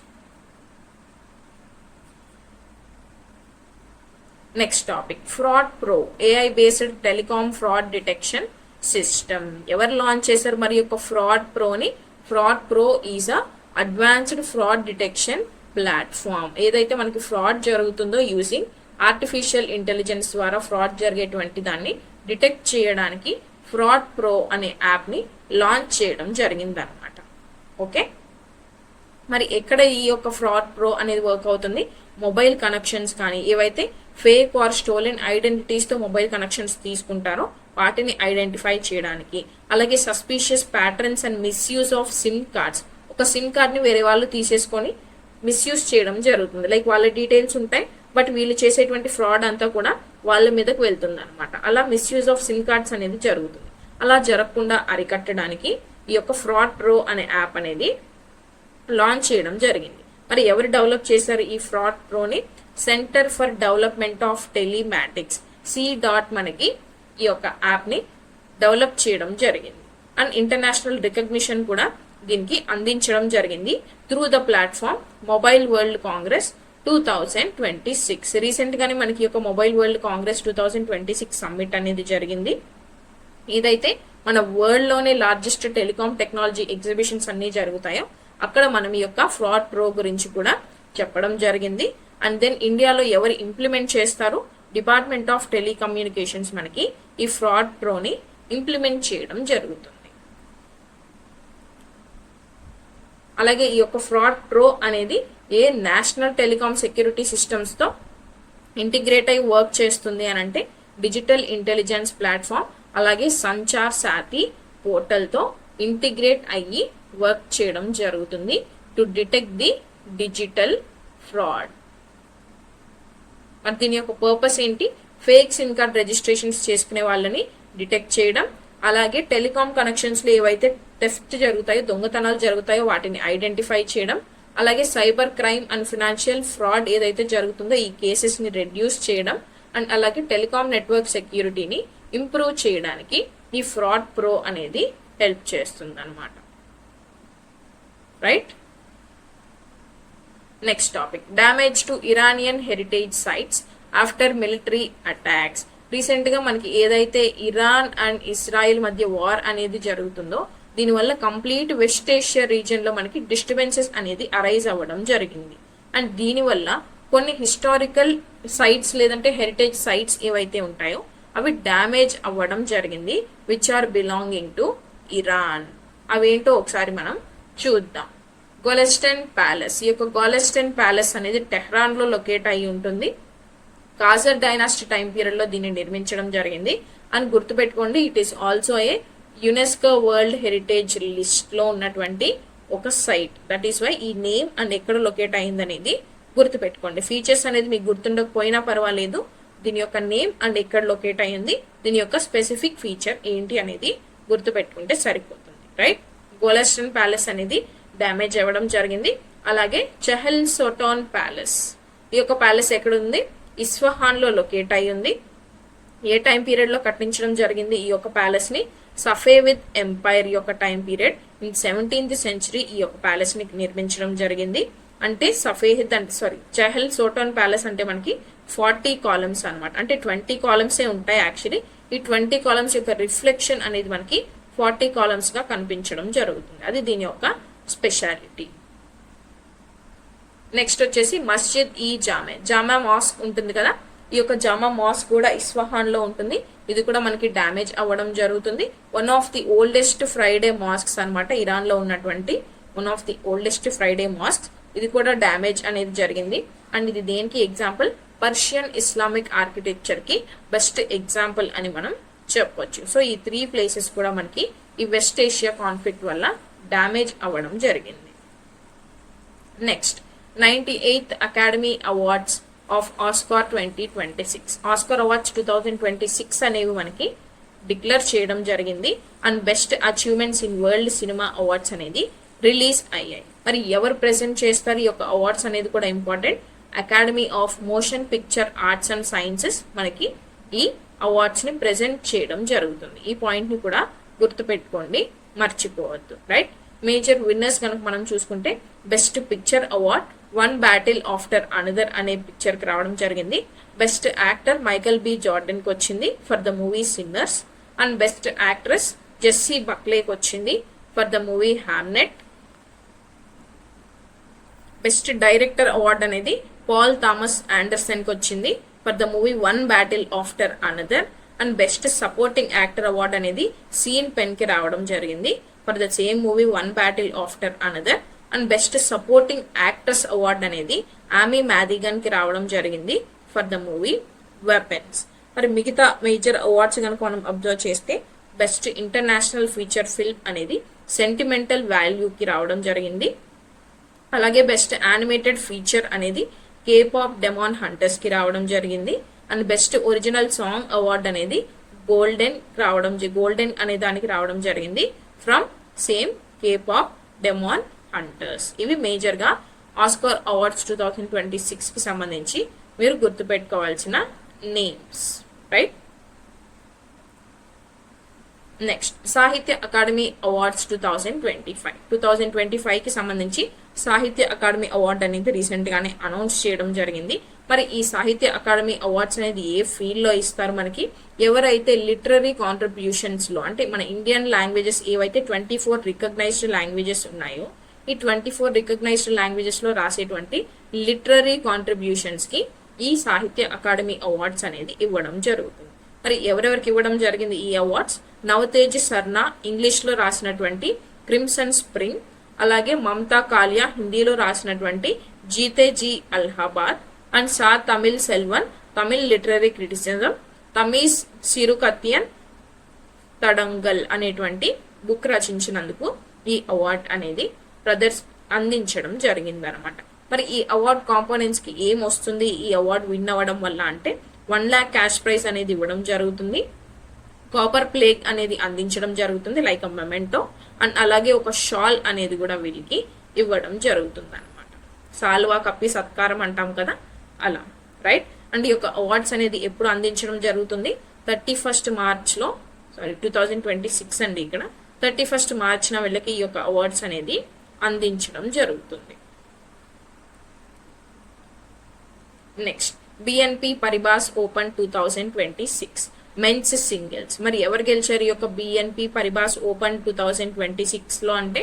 Next topic fraud pro, AI based telecom fraud detection system. ఎవరు లాంచ్ చేశారు మరి యొక్క ఫ్రాడ్ ప్రోని? Fraud pro is a advanced fraud detection platform. ఏదైతే మనకి ఫ్రాడ్ జరుగుతుందో యూజింగ్ ఆర్టిఫిషియల్ ఇంటెలిజెన్స్ ద్వారా ఫ్రాడ్ జరిగేటువంటి దాన్ని డిటెక్ట్ చేయడానికి ఫ్రాడ్ ప్రో అనే యాప్ ని లాంచ్ చేయడం జరిగింది అనమాట. ఓకే, మరి ఎక్కడ ఈ యొక్క ఫ్రాడ్ ప్రో అనేది వర్క్ అవుతుంది? మొబైల్ కనెక్షన్స్ కానీ ఏవైతే ఫేక్ ఆర్ స్టోలెన్ ఐడెంటిటీస్ తో మొబైల్ కనెక్షన్స్ తీసుకుంటారో వాటిని ఐడెంటిఫై చేయడానికి, అలాగే suspicious patterns and misuse of SIM cards, ఒక సిమ్ కార్డ్ ని వేరే వాళ్ళు తీసేసుకొని మిస్యూజ్ చేయడం జరుగుతుంది. లైక్ వాళ్ళ డీటెయిల్స్ ఉంటాయి, బట్ వీళ్ళు చేసేటువంటి ఫ్రాడ్ అంతా కూడా వాళ్ళ మీదకు వెళ్తుంది అనమాట. అలా మిస్యూజ్ ఆఫ్ సిమ్ కార్డ్స్ అనేది జరుగుతుంది. అలా జరగకుండా అరికట్టడానికి ఈ యొక్క ఫ్రాడ్ ప్రో అనే యాప్ అనేది లాంచ్ చేయడం జరిగింది. మరి ఎవరు డెవలప్ చేశారు ఈ ఫ్రాడ్ ప్రోని? Centre for development of telematics మనకి ఈ యొక్క యాప్ ని డెవలప్ చేయడం జరిగింది. అండ్ ఇంటర్నేషనల్ రికగ్నిషన్ కూడా దీనికి అందించడం జరిగింది through the platform mobile world Congress 2026. Recent గానే మనకి యొక్క మొబైల్ వరల్డ్ కాంగ్రెస్ 2026 సమ్మిట్ అనేది జరిగింది. ఇదైతే మన వరల్డ్ లోనే లార్జెస్ట్ టెలికాం టెక్నాలజీ ఎగ్జిబిషన్స్ అన్ని జరుగుతాయో అక్కడ మనం ఈ యొక్క ఫ్రాడ్ ప్రో గురించి కూడా చెప్పడం జరిగింది. అండ్ దెన్ ఇండియాలో ఎవరు ఇంప్లిమెంట్ చేస్తారు? డిపార్ట్మెంట్ ఆఫ్ టెలికమ్యూనికేషన్స్ మనకి ఈ ఫ్రాడ్ ప్రోని ఇంప్లిమెంట్ చేయడం జరుగుతుంది. అలాగే ఈ యొక్క ఫ్రాడ్ ప్రో అనేది ఏ నేషనల్ టెలికాం సెక్యూరిటీ సిస్టమ్స్ తో ఇంటిగ్రేట్ అయి వర్క్ చేస్తుంది అని అంటే డిజిటల్ ఇంటెలిజెన్స్ ప్లాట్ఫామ్ అలాగే సంచార్ సాతి పోర్టల్ తో ఇంటిగ్రేట్ అయ్యి వర్క్ చేయడం జరుగుతుంది to detect the digital fraud. మరి దీని యొక్క పర్పస్ ఏంటి? ఫేక్ సిమ్ కార్డ్ రిజిస్ట్రేషన్స్ చేసుకునే వాళ్ళని డిటెక్ట్ చేయడం, అలాగే టెలికాం కనెక్షన్స్ లో ఏవైతే టెఫ్ట్ జరుగుతాయో, దొంగతనాలు జరుగుతాయో వాటిని ఐడెంటిఫై చేయడం, అలాగే cyber crime and financial fraud ఏదైతే జరుగుతుందో ఈ కేసెస్ ని రెడ్యూస్ చేయడం, అండ్ అలాగే టెలికాం నెట్వర్క్ సెక్యూరిటీని ఇంప్రూవ్ చేయడానికి ఈ ఫ్రాడ్ ప్రో అనేది హెల్ప్ చేస్తుంది అన్నమాట. Right, next topic, damage to Iranian heritage sites after military attacks. Recent గా మనకి ఏదైతే ఇరాన్ అండ్ ఇజ్రాయెల్ మధ్య వార్ అనేది జరుగుతుందో దీనివల్ల కంప్లీట్ వెస్ట్ ఏషియా రీజియన్ లో మనకి డిస్టర్బెన్సెస్ అనేది అరైజ్ అవ్వడం జరిగింది. అండ్ దీనివల్ల కొన్ని హిస్టారికల్ సైట్స్ లేదంటే హెరిటేజ్ సైట్స్ ఏవైతే ఉంటాయో అవి డ్యామేజ్ అవ్వడం జరిగింది which are belonging to Iran. అవేంటో ఒకసారి మనం చూద్దాం. గోలెస్టన్ ప్యాలెస్, ఈ యొక్క గోలెస్టన్ ప్యాలెస్ అనేది టెహ్రాన్ లో లొకేట్ అయి ఉంటుంది. కాజర్ డైనాస్టీ టైం పీరియడ్ లో దీన్ని నిర్మించడం జరిగింది. అని గుర్తుపెట్టుకోండి, it is also a UNESCO world heritage list లో ఉన్నటువంటి ఒక సైట్. దట్ ఈస్ వై ఈ నేమ్ అండ్ ఎక్కడ లొకేట్ అయింది అనేది గుర్తుపెట్టుకోండి. ఫీచర్స్ అనేది మీకు గుర్తుండకపోయినా పర్వాలేదు, దీని యొక్క నేమ్ అండ్ ఎక్కడ లొకేట్ అయ్యింది, దీని యొక్క స్పెసిఫిక్ ఫీచర్ ఏంటి అనేది గుర్తుపెట్టుకుంటే సరిపోతుంది. రైట్, గోలెస్టన్ ప్యాలెస్ అనేది డ్యామేజ్ అవ్వడం జరిగింది. అలాగే చెహల్ సోటాన్ ప్యాలెస్, ఈ యొక్క ప్యాలెస్ ఎక్కడ ఉంది? ఇస్ఫహాన్ లో లొకేట్ అయి ఉంది. ఏ టైం పీరియడ్ లో కట్టించడం జరిగింది ఈ యొక్క ప్యాలెస్ ని? సఫేవిద్ ఎంపైర్ యొక్క time period in 17th century ఈ యొక్క ప్యాలెస్ ని నిర్మించడం జరిగింది. అంటే సఫేహిద్ అంటే చెహల్ సోటాన్ ప్యాలెస్ అంటే మనకి 40 కాలమ్స్ అనమాట. అంటే 20 కాలమ్స్ ఉంటాయి యాక్చువల్లీ. ఈ 20 కాలమ్స్ యొక్క రిఫ్లెక్షన్ అనేది మనకి 40 కాలమ్స్ గా కనిపించడం జరుగుతుంది. అది దీని యొక్క స్పెషాలిటీ. నెక్స్ట్ వచ్చేసి మస్జిద్ ఈ జామా మాస్క్ ఉంటుంది కదా, ఈ యొక్క జామా మాస్క్ కూడా ఇస్ఫహాన్ లో ఉంటుంది. ఇది కూడా మనకి డ్యామేజ్ అవ్వడం జరుగుతుంది. One of the oldest Friday masks అనమాట, ఇరాన్ లో ఉన్నటువంటి one of the oldest Friday mask. ఇది కూడా డ్యామేజ్ అనేది జరిగింది. అండ్ ఇది దేనికి ఎగ్జాంపుల్? పర్షియన్ ఇస్లామిక్ ఆర్కిటెక్చర్ కి బెస్ట్ ఎగ్జాంపుల్ అని మనం చెప్పొచ్చు. సో ఈ 3 ప్లేసెస్ కూడా మనకి ఈ వెస్ట్ ఏషియా కాన్ఫ్లిక్ట్ వల్ల డ్యామేజ్ అవ్వడం జరిగింది. Next 98th academy awards of Oscar 2026. Oscar awards 2026 అనేవి మనకి డిక్లేర్ చేయడం జరిగింది. And best achievements in world cinema awards అనేది రిలీజ్ అయ్యాయి. మరి ఎవరు ప్రెజెంట్ చేస్తారు ఈ యొక్క అవార్డ్స్ అనేది కూడా important. Academy of motion picture arts and sciences మనకి ఈ అవార్డ్స్ ని ప్రెజెంట్ చేయడం జరుగుతుంది. ఈ పాయింట్ ని కూడా గుర్తుపెట్టుకోండి, మర్చిపోవద్దు. రైట్, మేజర్ విన్నర్స్ కనుక మనం చూసుకుంటే best picture award one battle after another అనే పిక్చర్ కి రావడం జరిగింది. Best actor Michael B Jordan కి వచ్చింది for the movie Sinners. And best actress Jessie బక్లేకి వచ్చింది for the movie Hamnet. Best director award అనేది పాల్ థామస్ ఆండర్సన్ కి వచ్చింది for the movie one battle after another. And best supporting actor award అనేది సీన్ పెన్ కి రావడం జరిగింది for the same movie one battle after another. And best supporting actors award అనేది ఆమీ మ్యాదిగన్ కి రావడం జరిగింది ఫర్ ద మూవీ వెపన్స్. మరి మిగతా మేజర్ అవార్డ్స్ కనుక మనం అబ్జర్వ్ చేస్తే బెస్ట్ ఇంటర్నేషనల్ ఫీచర్ ఫిల్మ్ అనేది సెంటిమెంటల్ వాల్యూకి రావడం జరిగింది. అలాగే బెస్ట్ యానిమేటెడ్ ఫీచర్ అనేది కేపాప్ డెమాన్ హంటర్స్ కి రావడం జరిగింది. And best original song award అనేది గోల్డెన్ అనే దానికి రావడం జరిగింది from same K-pop demon hunters. ఇవి మేజర్ గా ఆస్కార్ అవార్డ్స్ 2026 కి సంబంధించి మీరు గుర్తుపెట్టుకోవాల్సిన నేమ్స్, రైట్? నెక్స్ట్ సాహిత్య అకాడమీ అవార్డ్స్ 2025 కి సంబంధించి సాహిత్య అకాడమీ అవార్డ్ అనేది రీసెంట్ గానే అనౌన్స్ చేయడం జరిగింది. మరి ఈ సాహిత్య అకాడమీ అవార్డ్స్ అనేది ఏ ఫీల్డ్ లో ఇస్తారు మనకి? ఎవరైతే లిటరరీ కాంట్రిబ్యూషన్స్ లో, అంటే మన ఇండియన్ లాంగ్వేజెస్ ఏవైతే 24 రికగ్నైజ్డ్ లాంగ్వేజెస్ ఉన్నాయో ఈ 24 రికగ్నైజ్డ్ లాంగ్వేజెస్ లో రాసేటువంటి లిటరరీ కాంట్రిబ్యూషన్స్ కి ఈ సాహిత్య అకాడమీ అవార్డ్స్ అనేది ఇవ్వడం జరుగుతుంది. మరి ఎవరెవరికి ఇవ్వడం జరిగింది ఈ అవార్డ్స్? నవతేజ్ సర్నా ఇంగ్లీష్ లో రాసినటువంటి క్రిమ్సన్ స్ప్రింగ్, అలాగే మమతా కాలియా హిందీలో రాసినటువంటి జీతే జీ అలహాబాద్, అండ్ సా తమిళ్ సెల్వన్ తమిళ్ లిటరరీ క్రిటిసిజం, తమీజ్ సిరుకత్యన్ తడంగల్ అనేటువంటి బుక్ రచించినందుకు ఈ అవార్డ్ అనేది అందించడం జరిగింది అనమాట. మరి ఈ అవార్డ్ కాంపోనెంట్స్ కి ఏం వస్తుంది ఈ అవార్డ్ విన్ అవ్వడం వల్ల అంటే 1 lakh క్యాష్ ప్రైజ్ అనేది ఇవ్వడం జరుగుతుంది, కాపర్ ప్లేట్ అనేది అందించడం జరుగుతుంది లైక్ అ మెమెంటో, అండ్ అలాగే ఒక షాల్ అనేది కూడా వీళ్ళకి ఇవ్వడం జరుగుతుంది అనమాట. సాల్వా కప్పి సత్కారం అంటాం కదా అలా, రైట్? అండ్ ఈ యొక్క అవార్డ్స్ అనేది ఎప్పుడు అందించడం జరుగుతుంది? 31st March లో 2026 అండి. ఇక్కడ 31st March వీళ్ళకి ఈ యొక్క అవార్డ్స్ అనేది అందించడం జరుగుతుంది. Next BNP Paribas open 2026 men's singles. మరి ఎవరు గెలిచారు ఈ యొక్క బిఎన్పి పరిబాస్ ఓపెన్ 2026 లో అంటే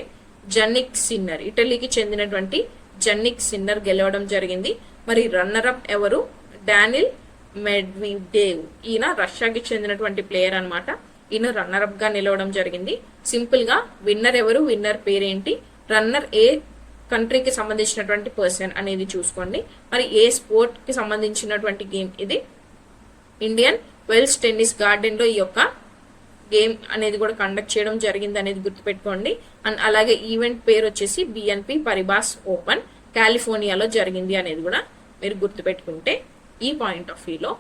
జన్నిక్ సిన్నర్, ఇటలీకి చెందినటువంటి జన్నిక్ సిన్నర్ గెలవడం జరిగింది. మరి రన్నర్ అప్ ఎవరు? డానిల్ మెడ్వీడేవ్, ఈయన రష్యాకి చెందినటువంటి ప్లేయర్ అనమాట. ఈయన రన్నర్ అప్ గా నిలవడం జరిగింది. సింపుల్ గా విన్నర్ ఎవరు, విన్నర్ పేరేంటి, రన్నర్ ఏ కంట్రీకి సంబంధించినటువంటి పర్సన్ అనేది చూసుకోండి. మరి ఏ స్పోర్ట్ కి సంబంధించినటువంటి గేమ్ ఇది? ఇండియన్ వెల్స్ టెన్నిస్ గార్డెన్ లో ఈ యొక్క గేమ్ అనేది కూడా కండక్ట్ చేయడం జరిగింది అనేది గుర్తుపెట్టుకోండి. అండ్ అలాగే ఈవెంట్ పేరు వచ్చేసి బిఎన్పి పరిబాస్ ఓపెన్ కాలిఫోర్నియాలో జరిగింది అనేది కూడా మీరు గుర్తుపెట్టుకుంటే ఈ పాయింట్ ఆఫ్ వ్యూలో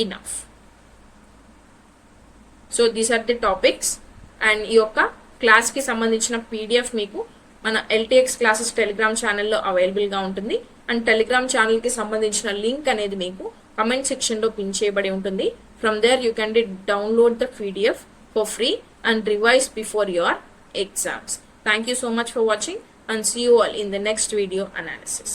enough. So these are the topics. And ఈ యొక్క క్లాస్ కి సంబంధించిన పీడిఎఫ్ మీకు మన LTX క్లాసెస్ టెలిగ్రామ్ ఛానల్లో అవైలబుల్ గా ఉంటుంది. అండ్ టెలిగ్రామ్ ఛానల్ కి సంబంధించిన లింక్ అనేది మీకు కమెంట్ సెక్షన్ లో పిన్ చేయబడి ఉంటుంది. From there you can download the PDF for free and revise before your exams. Thank you so much for watching and see you all in the next video analysis.